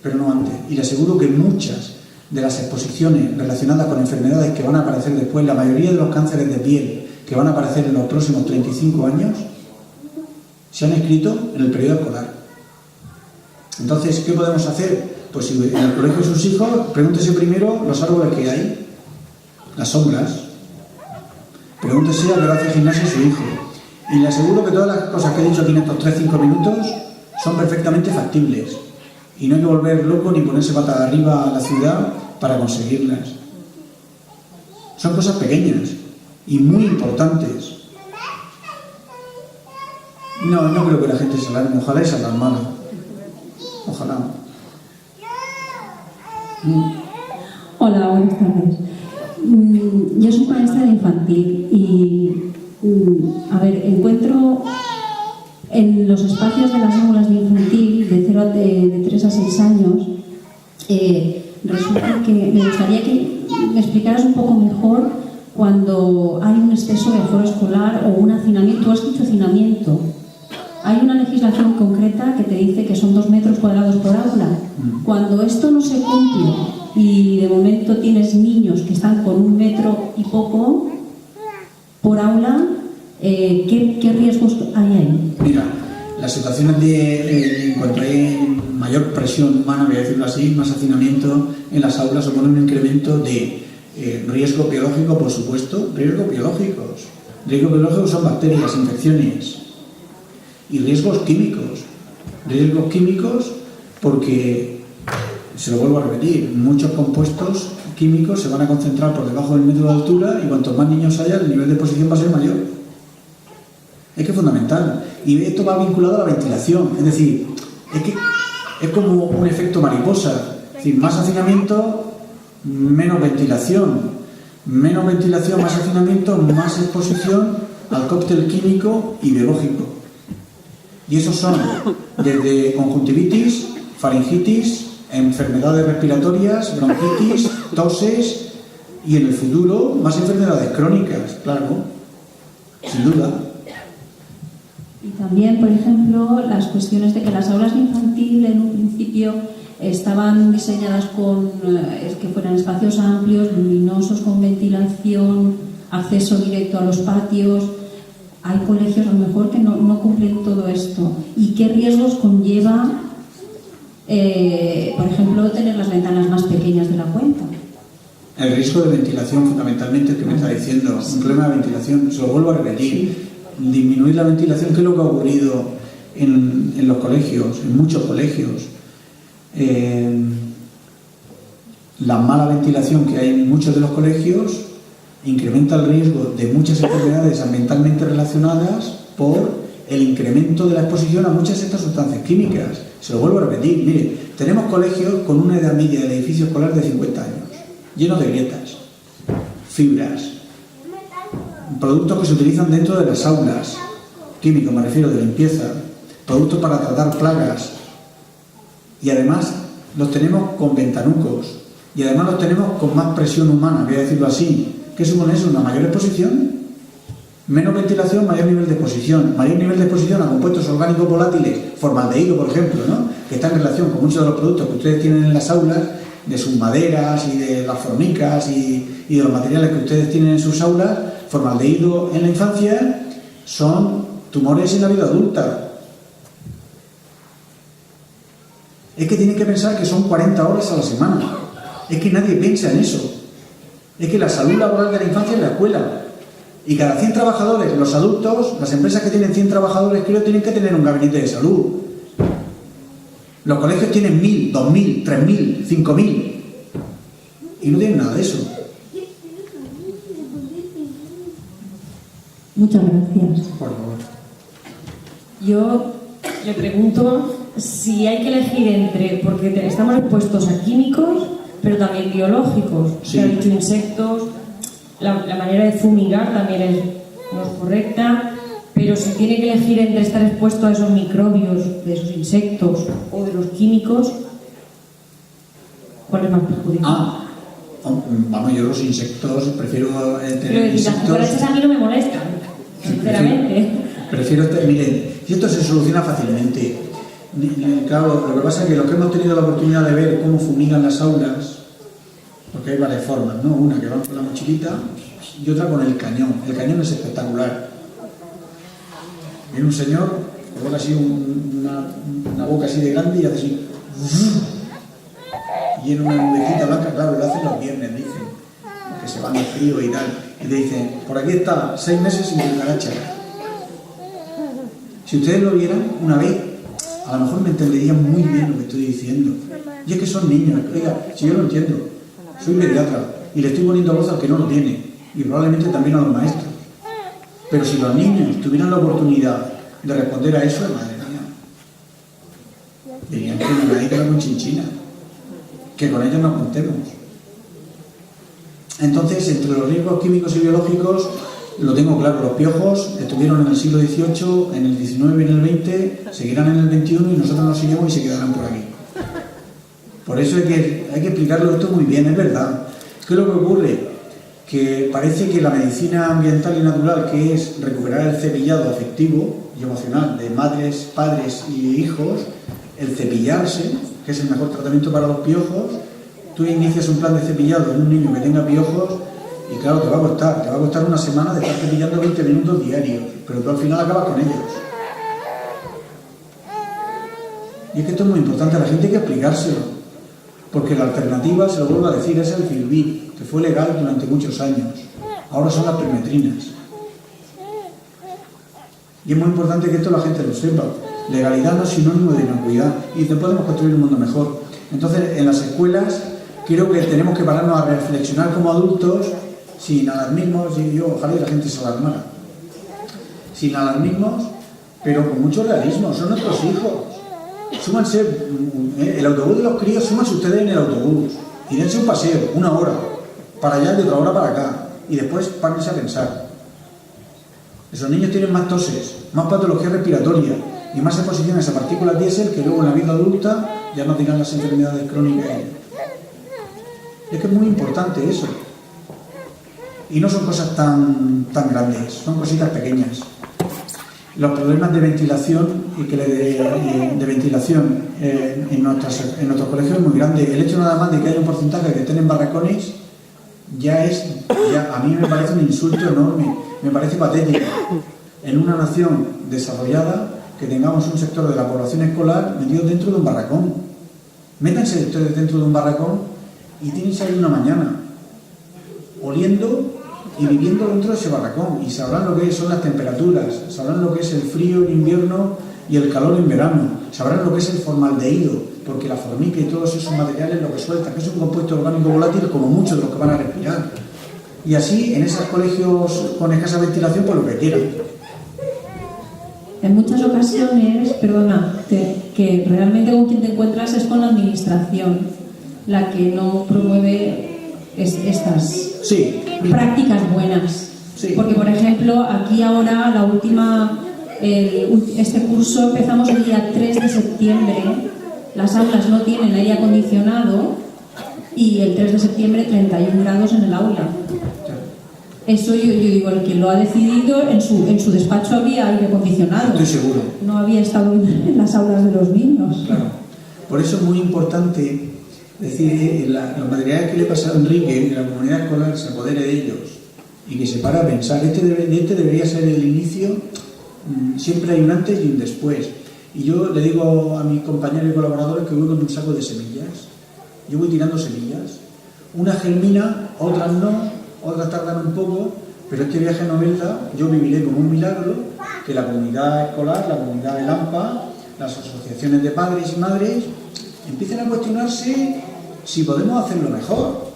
Pero no antes. Y le aseguro que muchas de las exposiciones relacionadas con enfermedades que van a aparecer después, la mayoría de los cánceres de piel que van a aparecer en los próximos 35 años, se han escrito en el periodo escolar. Entonces, ¿qué podemos hacer? Pues si en el colegio de sus hijos, pregúntese primero los árboles que hay, las sombras. Pregúntese a qué hora hace gimnasia su hijo. Y le aseguro que todas las cosas que he dicho aquí en estos 3-5 minutos son perfectamente factibles. Y no hay que volver loco ni ponerse pata arriba a la ciudad para conseguirlas. Son cosas pequeñas y muy importantes. No creo que la gente se alarme. Ojalá se alarmara. Ojalá. Hola, buenas tardes. Yo soy maestra de infantil y, a ver, encuentro en los espacios de las aulas de infantil de 3 a 6 años, resulta que me gustaría que me explicaras un poco mejor cuando hay un exceso de aforo escolar o un hacinamiento. Tú has dicho hacinamiento. Hay una legislación concreta que te dice que son 2 metros cuadrados por aula. Cuando esto no se cumple y de momento tienes niños que están con 1 metro y poco por aula, ¿qué riesgos hay ahí? Mira, las situaciones de cuando hay mayor presión humana, voy a decirlo así, más hacinamiento en las aulas, supone un incremento de riesgo biológico, por supuesto, riesgos biológicos. Riesgos biológicos son bacterias, infecciones. Y riesgos químicos porque, se lo vuelvo a repetir, muchos compuestos químicos se van a concentrar por debajo del metro de altura y cuanto más niños haya, el nivel de exposición va a ser mayor. Es que es fundamental. Y esto va vinculado a la ventilación, es decir, es como un efecto mariposa. Es decir, más hacinamiento, menos ventilación. Menos ventilación, más hacinamiento, más exposición al cóctel químico y biológico. Y esos son desde conjuntivitis, faringitis, enfermedades respiratorias, bronquitis, toses y en el futuro más enfermedades crónicas, claro, sin duda. Y también, por ejemplo, las cuestiones de que las aulas de infantil en un principio estaban diseñadas con que fueran espacios amplios, luminosos, con ventilación, acceso directo a los patios. Hay colegios a lo mejor que no cumplen todo esto. ¿Y qué riesgos conlleva, por ejemplo, tener las ventanas más pequeñas de la cuenta? El riesgo de ventilación, fundamentalmente, el que me está diciendo, un problema de ventilación, se lo vuelvo a repetir. Disminuir la ventilación, ¿qué es lo que ha ocurrido en los colegios, en muchos colegios? La mala ventilación que hay en muchos de los colegios incrementa el riesgo de muchas enfermedades ambientalmente relacionadas por el incremento de la exposición a muchas de estas sustancias químicas. Se lo vuelvo a repetir, mire, tenemos colegios con una edad media del edificio escolar de 50 años, llenos de grietas, fibras, productos que se utilizan dentro de las aulas, químicos me refiero, de limpieza, productos para tratar plagas, y además los tenemos con ventanucos, y además los tenemos con más presión humana, voy a decirlo así. ¿Qué supone eso? ¿Una mayor exposición? Menos ventilación, mayor nivel de exposición. Mayor nivel de exposición a compuestos orgánicos volátiles, formaldehído, por ejemplo, ¿no? Que está en relación con muchos de los productos que ustedes tienen en las aulas, de sus maderas y de las formicas y de los materiales que ustedes tienen en sus aulas. Formaldehído en la infancia son tumores en la vida adulta. Es que tienen que pensar que son 40 horas a la semana. Es que nadie piensa en eso. Es que la salud laboral de la infancia es la escuela. Y cada 100 trabajadores, los adultos, las empresas que tienen 100 trabajadores, creo, tienen que tener un gabinete de salud. Los colegios tienen 1.000, 2.000, 3.000, 5.000. Y no tienen nada de eso. Muchas gracias. Por favor. Yo le pregunto si hay que elegir entre, porque estamos expuestos a químicos, pero también biológicos. Sí. Se ha dicho insectos, la manera de fumigar también no es correcta, pero si tiene que elegir entre estar expuesto a esos microbios, de esos insectos o de los químicos, ¿cuál es más perjudicial? Vamos, yo los insectos, prefiero tener Quiero decir, las cucarachas a mí no me molestan, sinceramente. Prefiero miren, y esto se soluciona fácilmente. Claro, lo que pasa es que los que hemos tenido la oportunidad de ver cómo fumigan las aulas, porque hay varias formas, ¿no? Una que van con la mochilita y otra con el cañón. El cañón es espectacular. Viene un señor, coloca así una boca así de grande y hace así, y en una nubecita blanca, claro, lo hacen los viernes, dicen, que se van al frío y tal, y te dicen, por aquí está, 6 meses sin cucaracha. Si ustedes lo vieran una vez, a lo mejor me entenderían muy bien lo que estoy diciendo. Y es que son niños, oiga, si yo lo entiendo, soy pediatra y le estoy poniendo voz al que no lo tiene, y probablemente también a los maestros. Pero si los niños tuvieran la oportunidad de responder a eso, madre mía, dirían que no me hay que ver con chinchina, que con ellos nos contemos. Entonces, entre los riesgos químicos y biológicos, lo tengo claro, los piojos estuvieron en el siglo XVIII, en el XIX y en el XX, seguirán en el XXI y nosotros nos seguimos y se quedarán por aquí. Por eso hay que explicarlo esto muy bien, es verdad. ¿Qué es lo que ocurre? Que parece que la medicina ambiental y natural, que es recuperar el cepillado afectivo y emocional de madres, padres y hijos, el cepillarse, que es el mejor tratamiento para los piojos, tú inicias un plan de cepillado en un niño que tenga piojos y claro, te va a costar una semana de estar cepillando 20 minutos diarios, pero tú al final acabas con ellos. Y es que esto es muy importante, a la gente hay que explicárselo. Porque la alternativa, se lo vuelvo a decir, es el Filbit, que fue legal durante muchos años. Ahora son las permetrinas. Y es muy importante que esto la gente lo sepa. Legalidad no es sinónimo de inocuidad y te podemos construir un mundo mejor. Entonces, en las escuelas, creo que tenemos que pararnos a reflexionar como adultos, sin alarmismos, y yo ojalá la gente se alarmara. Sin alarmismos, pero con mucho realismo. Son nuestros hijos. Súmanse, el autobús de los críos, súmanse ustedes en el autobús y dense un paseo, 1 hora, para allá y otra hora para acá, y después párense a pensar. Esos niños tienen más toses, más patología respiratoria y más exposiciones a partículas diésel que luego en la vida adulta ya no tengan las enfermedades crónicas. Es que es muy importante eso. Y no son cosas tan grandes, son cositas pequeñas. Los problemas de ventilación de ventilación en nuestros colegios es muy grande. El hecho nada más de que haya un porcentaje que estén en barracones ya a mí me parece un insulto enorme, me parece patético. En una nación desarrollada que tengamos un sector de la población escolar metido dentro de un barracón. Métanse ustedes dentro de un barracón y tírense ahí una mañana oliendo y viviendo dentro de ese barracón, y sabrán lo que son las temperaturas, sabrán lo que es el frío en invierno y el calor en verano, sabrán lo que es el formaldehído, porque la formica y todos esos materiales lo que sueltan, que es un compuesto orgánico volátil como muchos de los que van a respirar. Y así, en esos colegios con escasa ventilación, pues lo que quieran. En muchas ocasiones, que realmente con quien te encuentras es con la administración, la que no promueve estas prácticas buenas. Sí. Porque, por ejemplo, aquí ahora este curso empezamos el día 3 de septiembre, las aulas no tienen aire acondicionado y el 3 de septiembre 31 grados en el aula. Eso yo digo, el que lo ha decidido, en su despacho había aire acondicionado. Estoy seguro. No había estado en las aulas de los niños. Claro. Por eso es muy importante decir, los materiales que le pasa a Enrique, que la comunidad escolar se apodere de ellos y que se para a pensar. Este debería ser el inicio, siempre hay un antes y un después. Y yo le digo a mis compañeros y colaboradores que voy con un saco de semillas. Yo voy tirando semillas. Unas germinan, otras no. Otras tardan un poco, pero este viaje a Novelda yo viviré como un milagro que la comunidad escolar, la comunidad de Lampa, las asociaciones de padres y madres empiecen a cuestionarse si podemos hacerlo mejor.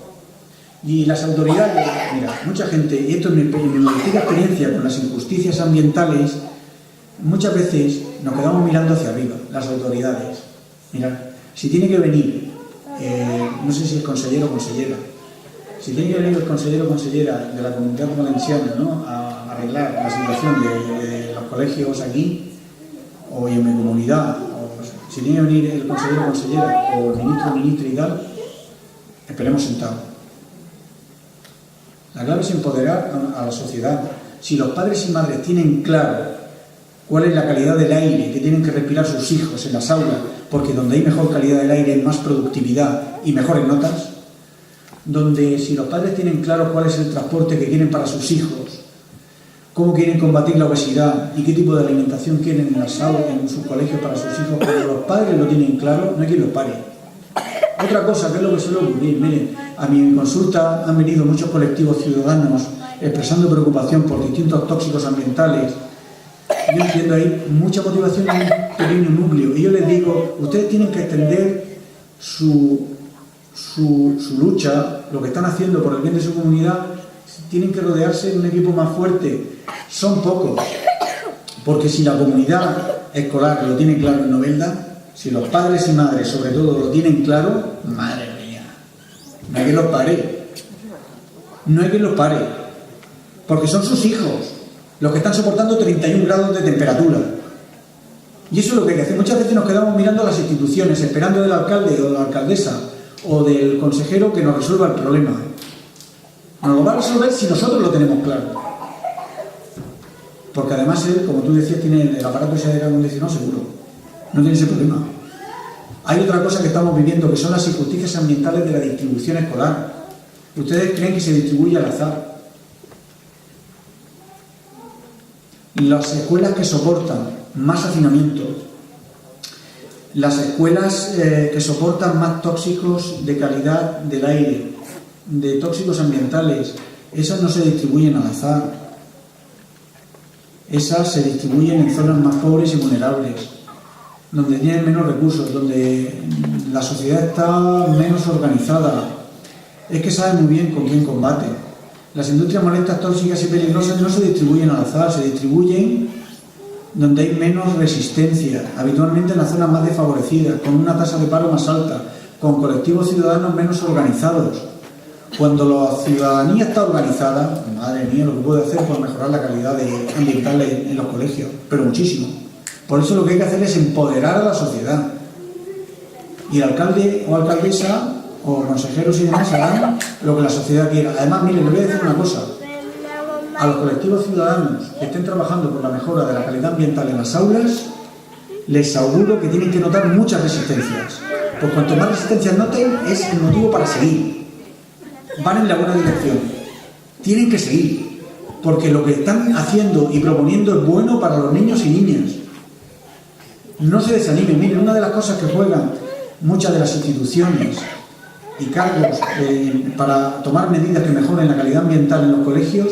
Y las autoridades, mira, mucha gente, y esto es mi magnífica experiencia con las injusticias ambientales, muchas veces nos quedamos mirando hacia arriba, las autoridades. Mira, si tiene que venir, no sé si es consellero o consellera, si tiene que venir el consellero o consellera de la Comunidad Valenciana, ¿no?, a arreglar la situación de los colegios aquí, o en mi comunidad, o si tiene que venir el consellero o consellera, o el ministro o ministra y tal, esperemos sentados. La clave es empoderar a la sociedad. Si los padres y madres tienen claro cuál es la calidad del aire que tienen que respirar sus hijos en las aulas, porque donde hay mejor calidad del aire hay más productividad y mejores notas, donde si los padres tienen claro cuál es el transporte que quieren para sus hijos, cómo quieren combatir la obesidad y qué tipo de alimentación quieren en las aulas, en sus colegios para sus hijos, cuando los padres lo tienen claro, no hay quien los pare. Otra cosa, que es lo que suele ocurrir, miren, a mi consulta han venido muchos colectivos ciudadanos expresando preocupación por distintos tóxicos ambientales. Yo entiendo ahí mucha motivación en un pequeño núcleo. Y yo les digo, ustedes tienen que extender su lucha, lo que están haciendo por el bien de su comunidad, tienen que rodearse de un equipo más fuerte. Son pocos, porque si la comunidad escolar lo tiene claro en Novelda, si los padres y madres sobre todo lo tienen claro, madre mía, no hay que los pare. No hay que los pare, porque son sus hijos los que están soportando 31 grados de temperatura. Y eso es lo que hay que hacer. Muchas veces nos quedamos mirando a las instituciones, esperando del alcalde o de la alcaldesa o del consejero que nos resuelva el problema. Nos lo va a resolver si nosotros lo tenemos claro. Porque además él, como tú decías, tiene el aparato ese de aire acondicionado seguro. No tiene ese problema. Hay otra cosa que estamos viviendo, que son las injusticias ambientales de la distribución escolar. Ustedes creen que se distribuye al azar. Las escuelas que soportan más hacinamiento, las escuelas que soportan más tóxicos de calidad del aire, de tóxicos ambientales, esas no se distribuyen al azar. Esas se distribuyen en zonas más pobres y vulnerables, donde tienen menos recursos, donde la sociedad está menos organizada. Es que saben muy bien con quién combate. Las industrias molestas, tóxicas y peligrosas no se distribuyen al azar, se distribuyen donde hay menos resistencia, habitualmente en las zonas más desfavorecidas, con una tasa de paro más alta, con colectivos ciudadanos menos organizados. Cuando la ciudadanía está organizada, madre mía, lo que puede hacer por mejorar la calidad ambiental en los colegios, pero muchísimo. Por eso lo que hay que hacer es empoderar a la sociedad. Y el alcalde o alcaldesa o consejeros y demás harán lo que la sociedad quiera. Además, miren, les voy a decir una cosa. A los colectivos ciudadanos que estén trabajando por la mejora de la calidad ambiental en las aulas, les auguro que tienen que notar muchas resistencias. Pues cuanto más resistencias noten, es el motivo para seguir. Van en la buena dirección. Tienen que seguir. Porque lo que están haciendo y proponiendo es bueno para los niños y niñas. No se desanimen. Miren, una de las cosas que juegan muchas de las instituciones y cargos para tomar medidas que mejoren la calidad ambiental en los colegios,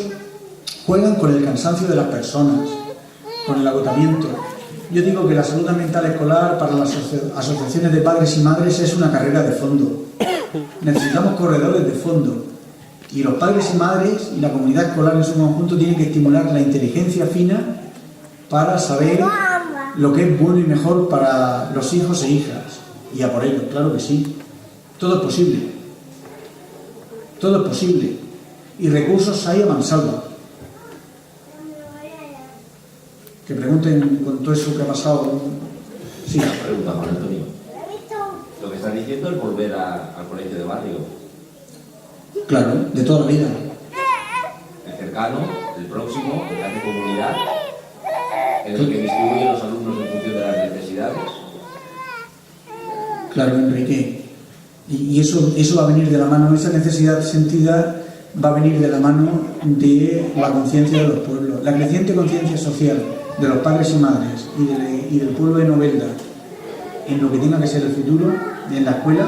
juegan con el cansancio de las personas, con el agotamiento. Yo digo que la salud ambiental escolar para las asociaciones de padres y madres es una carrera de fondo. Necesitamos corredores de fondo. Y los padres y madres y la comunidad escolar en su conjunto tienen que estimular la inteligencia fina para saber lo que es bueno y mejor para los hijos e hijas. Y a por ello, claro que sí. Todo es posible. Todo es posible. Y recursos hay a mansalva. Que pregunten con todo eso que ha pasado. Sí. Una pregunta, Juan Antonio. Lo que estás diciendo es volver al colegio de barrio. Claro, de toda la vida. El cercano, el próximo, el que hace comunidad, en el que distribuye los alumnos en función de las necesidades. Claro, Enrique. Y eso va a venir de la mano, esa necesidad sentida va a venir de la mano de la conciencia de los pueblos. La creciente conciencia social de los padres y madres y del pueblo de Novelda en lo que tenga que ser el futuro, en la escuela,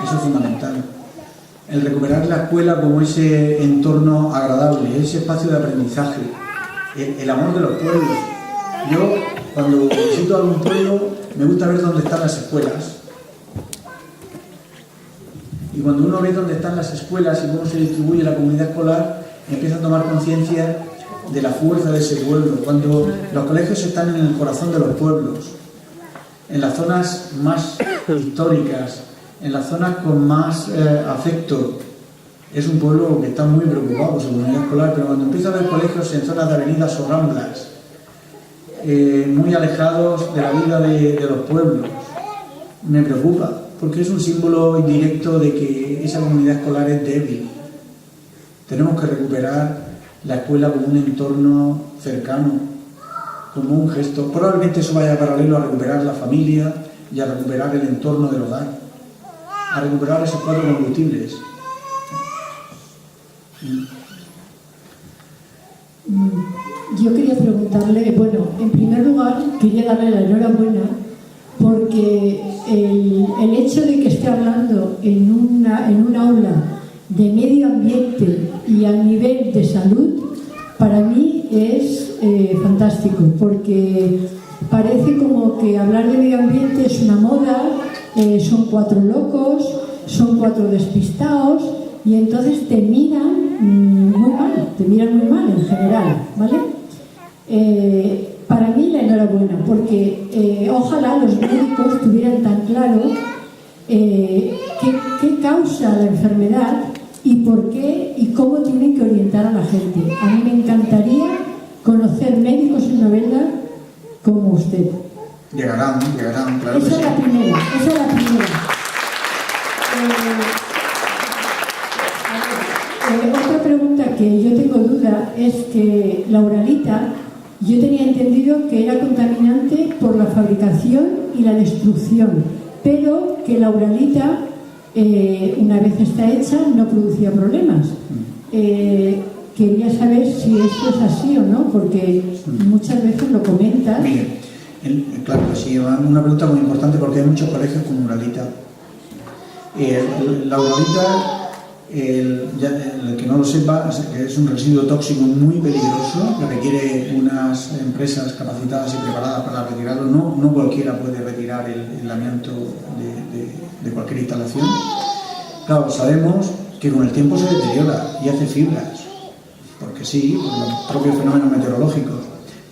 eso es fundamental. El recuperar la escuela como ese entorno agradable, ese espacio de aprendizaje, el amor de los pueblos. Yo, cuando visito algún pueblo, me gusta ver dónde están las escuelas. Y cuando uno ve dónde están las escuelas y cómo se distribuye la comunidad escolar, empieza a tomar conciencia de la fuerza de ese pueblo. Cuando los colegios están en el corazón de los pueblos, en las zonas más históricas, en las zonas con más afecto, es un pueblo que está muy preocupado por su comunidad escolar, pero cuando empieza a haber colegios en zonas de avenidas o ramblas, muy alejados de la vida de los pueblos, me preocupa, porque es un símbolo indirecto de que esa comunidad escolar es débil. Tenemos que recuperar la escuela como un entorno cercano, como un gesto. Probablemente eso vaya paralelo a recuperar la familia y a recuperar el entorno del hogar, a recuperar esos 4 combustibles, Yo quería preguntarle, bueno, en primer lugar quería darle la enhorabuena porque el hecho de que esté hablando en un aula de medio ambiente y a nivel de salud, para mí es fantástico, porque parece como que hablar de medio ambiente es una moda, son 4 locos, son 4 despistados, y entonces te miran muy mal en general, ¿vale? Para mí la enhorabuena, porque ojalá los médicos tuvieran tan claro qué causa la enfermedad y por qué y cómo tienen que orientar a la gente. A mí me encantaría conocer médicos en Novelda como usted. Llegarán, claro. Esa es la primera. Otra pregunta que yo tengo duda es que la uralita, yo tenía entendido que era contaminante por la fabricación y la destrucción, pero que la uralita, una vez está hecha, no producía problemas. Quería saber si eso es así o no, porque muchas veces lo comentas. Mire, claro que sí, una pregunta muy importante porque hay muchos colegios con uralita. La uralita, el que no lo sepa, es un residuo tóxico muy peligroso que requiere unas empresas capacitadas y preparadas para retirarlo. No cualquiera puede retirar el amianto de cualquier instalación. Claro, sabemos que con el tiempo se deteriora y hace fibras, porque sí, por los propios fenómenos meteorológicos.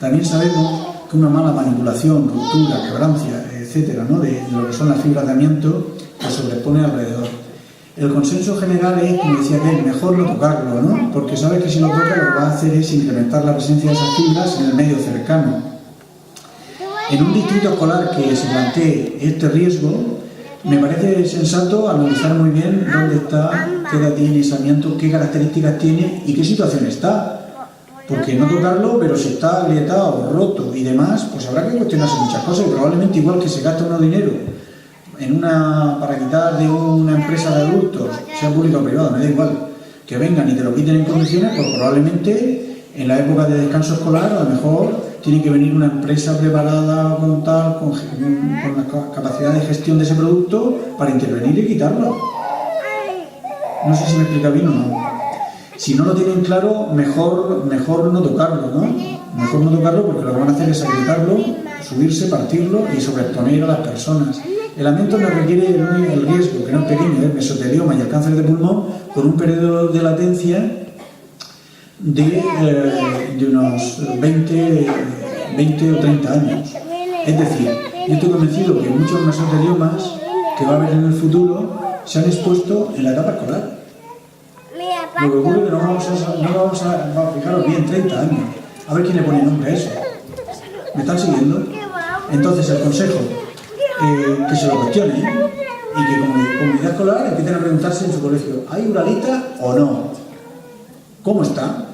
También sabemos que una mala manipulación, ruptura, quebrancia, etcétera, ¿no? de lo que son las fibras de amianto, se sobrepone alrededor. El consenso general es, como decía que mejor no tocarlo, ¿no? Porque sabes que si lo tocas lo que va a hacer es incrementar la presencia de esas fibras en el medio cercano. En un distrito escolar que se plantee este riesgo, me parece sensato analizar muy bien dónde está, qué edad tiene ese amianto, qué características tiene y qué situación está. Porque no tocarlo, pero si está agrietado, roto y demás, pues habrá que cuestionarse muchas cosas y probablemente igual que se gasta uno dinero para quitar de una empresa de adultos, sea pública o privada, me da igual, que vengan y te lo quiten en condiciones, pues probablemente en la época de descanso escolar a lo mejor tiene que venir una empresa preparada con la capacidad de gestión de ese producto para intervenir y quitarlo. No sé si me explica bien o no. Si no lo tienen claro, mejor no tocarlo, ¿no? Mejor no tocarlo porque lo que van a hacer es agrietarlo, subirse, partirlo y sobreexponer a las personas. El amianto nos requiere el riesgo, que no es pequeño, el mesotelioma y el cáncer de pulmón, con un periodo de latencia de unos 20 o 30 años. Es decir, yo estoy convencido que muchos mesoteliomas que va a haber en el futuro se han expuesto en la etapa escolar. Lo que ocurre es que no vamos a fijaros bien, 30 años. A ver quién le pone nombre a eso. ¿Me están siguiendo? Entonces el consejo, que se lo cuestione, y que como comunidad escolar empiecen a preguntarse en su colegio, ¿hay uralita o no? ¿Cómo está?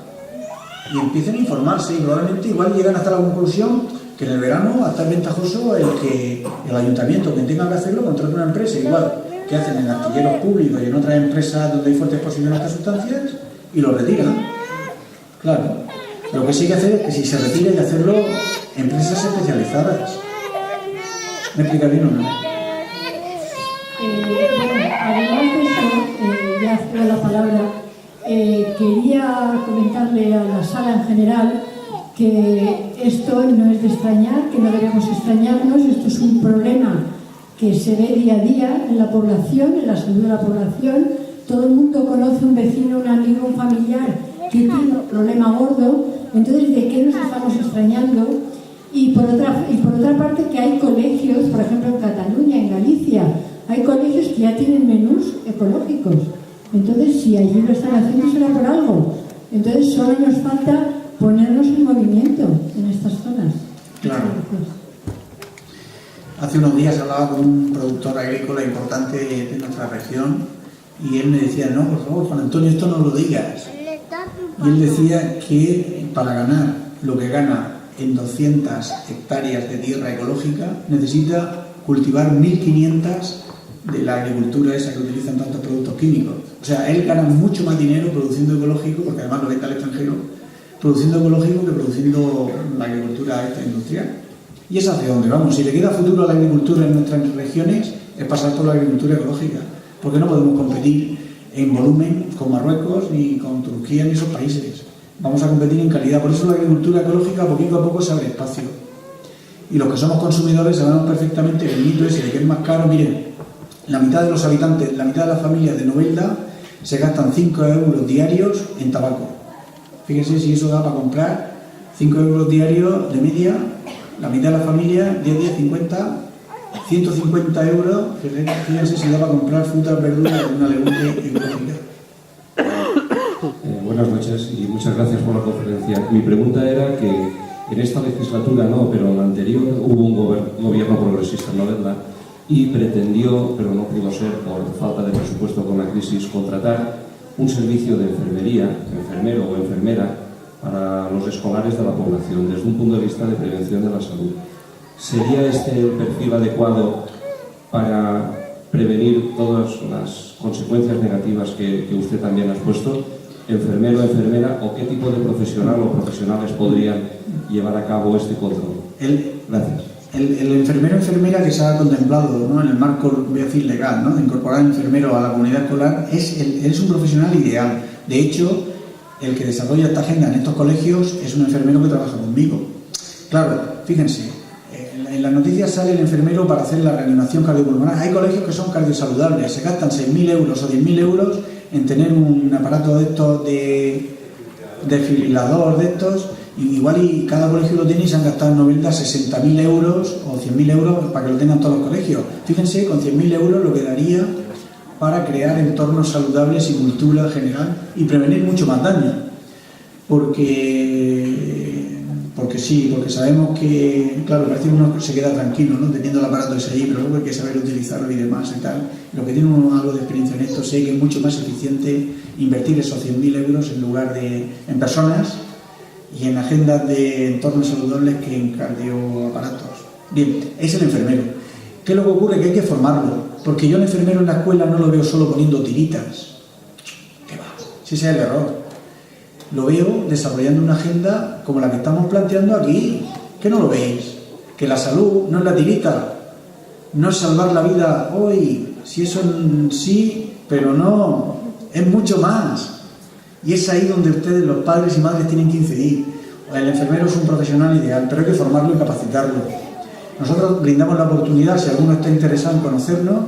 Y empiecen a informarse y probablemente igual llegan hasta la conclusión que en el verano va a estar ventajoso el que el ayuntamiento, quien tenga que hacerlo, contrate una empresa igual que hacen en astilleros públicos y en otras empresas donde hay fuerte exposición a estas sustancias y lo retiran. Claro. Lo que sí hay que hacer es que si se retira hay que hacerlo en empresas especializadas. ¿Me explica bien o no? Bueno, además de eso, ya cedo la palabra, quería comentarle a la sala en general que esto no es de extrañar, que no debemos extrañarnos, esto es un problema que se ve día a día en la población, en la salud de la población. Todo el mundo conoce un vecino, un amigo, un familiar que tiene un problema gordo. Entonces, ¿de qué nos estamos extrañando? Y por otra parte, que hay colegios, por ejemplo en Cataluña, en Galicia, hay colegios que ya tienen menús ecológicos. Entonces, si allí lo están haciendo, será por algo. Entonces, solo nos falta ponernos en movimiento en estas zonas. Claro. Hace unos días hablaba con un productor agrícola importante de nuestra región y él me decía, no, por favor, Juan Antonio, esto no lo digas. Y él decía que para ganar lo que gana en 200 hectáreas de tierra ecológica necesita cultivar 1.500 de la agricultura esa que utilizan tantos productos químicos. O sea, él gana mucho más dinero produciendo ecológico, porque además lo vende al extranjero, produciendo ecológico que produciendo la agricultura esta industrial. Y es hacia donde vamos. Si le queda futuro a la agricultura en nuestras regiones, es pasar por la agricultura ecológica, porque no podemos competir en volumen con Marruecos ni con Turquía ni esos países. Vamos a competir en calidad. Por eso la agricultura ecológica poquito a poco se abre espacio. Y los que somos consumidores sabemos perfectamente que el mito ese de que es más caro. Miren, la mitad de los habitantes, la mitad de las familias de Novelda se gastan 5 euros diarios en tabaco. Fíjense si eso da para comprar 5 euros diarios de media, la mitad de la familia, 10, 50, 150 euros. Fíjense si da para comprar frutas, verduras y una legumbre ecológica. Buenas noches y muchas gracias por la conferencia. Mi pregunta era que en esta legislatura no, pero en la anterior hubo un gobierno progresista en Novelda y pretendió, pero no pudo ser por falta de presupuesto con la crisis, contratar un servicio de enfermería, enfermero o enfermera, para los escolares de la población, desde un punto de vista de prevención de la salud. ¿Sería este el perfil adecuado para prevenir todas las consecuencias negativas que usted también ha expuesto? ¿Enfermero, enfermera o qué tipo de profesional o profesionales podrían llevar a cabo este control? Gracias. El enfermero o enfermera que se ha contemplado, ¿no?, en el marco, voy a decir, legal, ¿no?, de incorporar enfermero a la comunidad escolar, es un profesional ideal. De hecho, el que desarrolla esta agenda en estos colegios es un enfermero que trabaja conmigo. Claro, fíjense, en las noticias sale el enfermero para hacer la reanimación cardiopulmonar. Hay colegios que son cardiosaludables, se gastan 6.000 euros o 10.000 euros en tener un aparato de estos de desfibrilador de estos, y igual y cada colegio lo tiene y se han gastado en Novelda 60.000 euros o 100.000 euros para que lo tengan todos los colegios. Fíjense, con 100.000 euros lo que daría para crear entornos saludables y cultura general y prevenir mucho más daño. Porque sabemos que, claro, parece que uno se queda tranquilo, ¿no?, teniendo el aparato ese ahí, pero luego hay que saber utilizarlo y demás y tal. Lo que tiene uno algo de experiencia en esto, sé que es mucho más eficiente invertir esos 100.000 euros en personas y en agendas de entornos saludables que en cardioaparatos. Bien, es el enfermero. ¿Qué es lo que ocurre? Que hay que formarlo, porque yo el enfermero en la escuela no lo veo solo poniendo tiritas. ¿Qué va? Si ese es el error. Lo veo desarrollando una agenda como la que estamos planteando aquí. ¿Qué no lo veis? Que la salud no es la tirita, no es salvar la vida hoy, si eso sí, pero no, es mucho más. Y es ahí donde ustedes, los padres y madres, tienen que incidir. El enfermero es un profesional ideal, pero hay que formarlo y capacitarlo. Nosotros brindamos la oportunidad, si alguno está interesado en conocernos,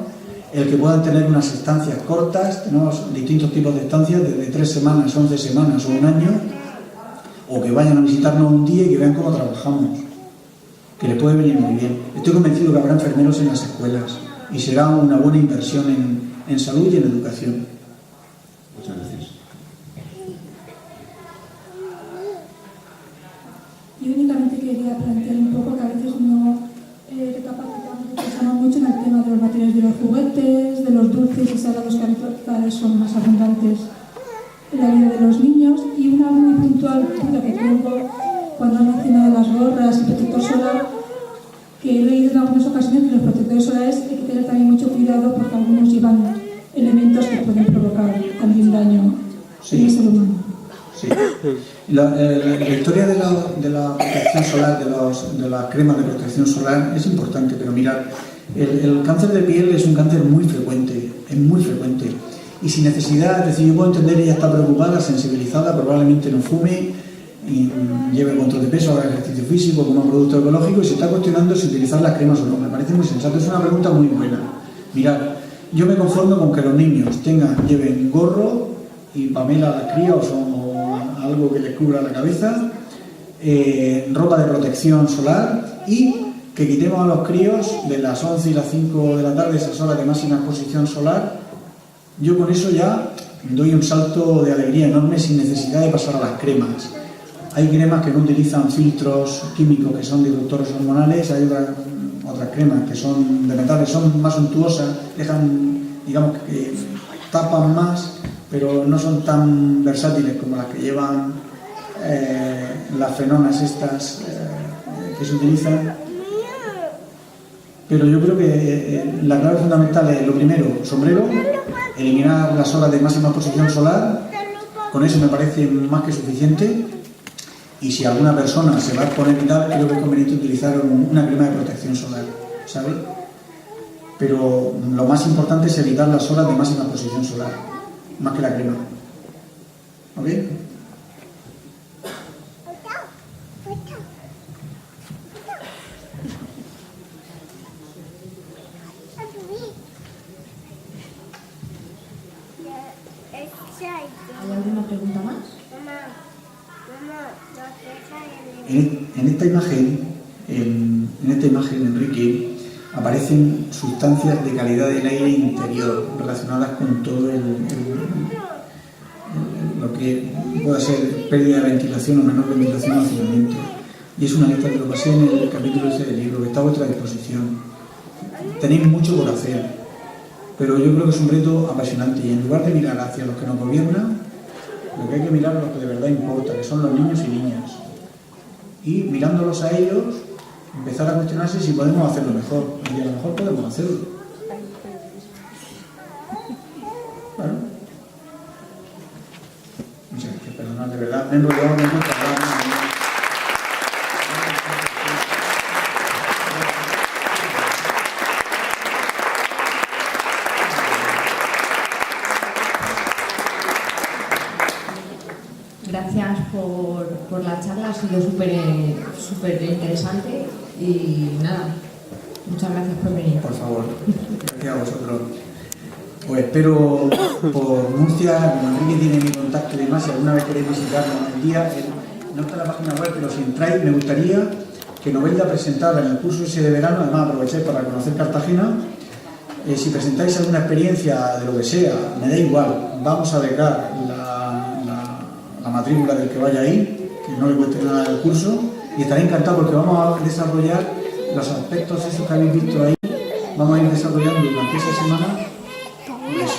el que puedan tener unas estancias cortas. Tenemos distintos tipos de estancias, desde 3 semanas, 11 semanas o un año, o que vayan a visitarnos un día y que vean cómo trabajamos, que les puede venir muy bien. Estoy convencido que habrá enfermeros en las escuelas y será una buena inversión en salud y en educación. Muchas gracias. Yo únicamente quería plantear un poco que a veces no recapacitamos y pensamos mucho en el tema de los materiales de los juguetes, de los dulces y salados que cada vez son más abundantes en la vida de los niños. Y una muy puntual duda que tengo cuando han mencionado las gorras y protector solar, que he leído en algunas ocasiones que los protectores solares hay que tener también mucho cuidado porque algunos llevan elementos que pueden provocar también daño en el ser humano. Sí. La historia de la protección solar, de las cremas de protección solar es importante, pero mirad, el cáncer de piel es un cáncer muy frecuente, es muy frecuente. Y sin necesidad, es decir, yo puedo entender, ella está preocupada, sensibilizada, probablemente no fume, y lleve control de peso, haga ejercicio físico como un producto ecológico y se está cuestionando si utilizar las cremas o no. Me parece muy sensato, es una pregunta muy buena. Mirad, yo me conformo con que los niños lleven gorro y pamela a las crías o algo que les cubra la cabeza, ropa de protección solar y que quitemos a los críos de las 11 y las 5 de la tarde, esas horas de máxima exposición solar. Yo con eso ya doy un salto de alegría enorme sin necesidad de pasar a las cremas. Hay cremas que no utilizan filtros químicos que son disruptores hormonales, hay otras cremas que son de metales, son más suntuosas, digamos que tapan más, pero no son tan versátiles como las que llevan las fenonas estas que se utilizan. Pero yo creo que la clave fundamental es, lo primero, sombrero, eliminar las horas de máxima exposición solar, con eso me parece más que suficiente, y si alguna persona se va a exponer y tal, creo que es conveniente utilizar una crema de protección solar, ¿sabes? Pero lo más importante es evitar las horas de máxima exposición solar, más que la crema. ¿Ok? ¿Hay alguna pregunta más? En esta imagen, Enrique, aparecen sustancias de calidad del aire interior relacionadas con todo lo que pueda ser pérdida de ventilación o menor ventilación o hacinamiento. Y es una lista que lo pasé en el capítulo ese del libro, que está a vuestra disposición. Tenéis mucho por hacer, pero yo creo que es un reto apasionante, y en lugar de mirar hacia los que nos gobiernan, lo que hay que mirar es lo que de verdad importa, que son los niños y niñas. Y mirándolos a ellos, empezar a cuestionarse si podemos hacerlo mejor. Y a lo mejor podemos hacerlo. Bueno. Muchas gracias, perdonad, de verdad, me he enrollado, me he enrollado. Gracias por la charla, ha sido súper interesante y nada, muchas gracias por venir. Por favor, gracias a vosotros. Os espero por Murcia, como Enrique tiene mi contacto y demás, si alguna vez queréis visitarnos el día, no está en la página web, pero si entráis, me gustaría que Novelda presentara en el curso ese de verano, además aprovecháis para conocer Cartagena. Si presentáis alguna experiencia de lo que sea, me da igual, vamos a becar la matrícula del que vaya ahí, que no le cueste nada el curso, y estaré encantado porque vamos a desarrollar los aspectos esos que habéis visto ahí, vamos a ir desarrollando durante esa semana, pues,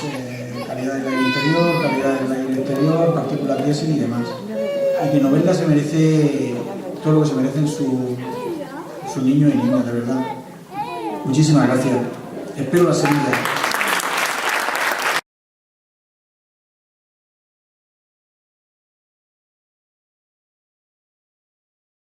calidad del aire interior, calidad del aire exterior, partículas diésel y demás. Y que Novelda se merece todo lo que se merecen su niño y niña, de verdad. Muchísimas gracias. Espero la semilla.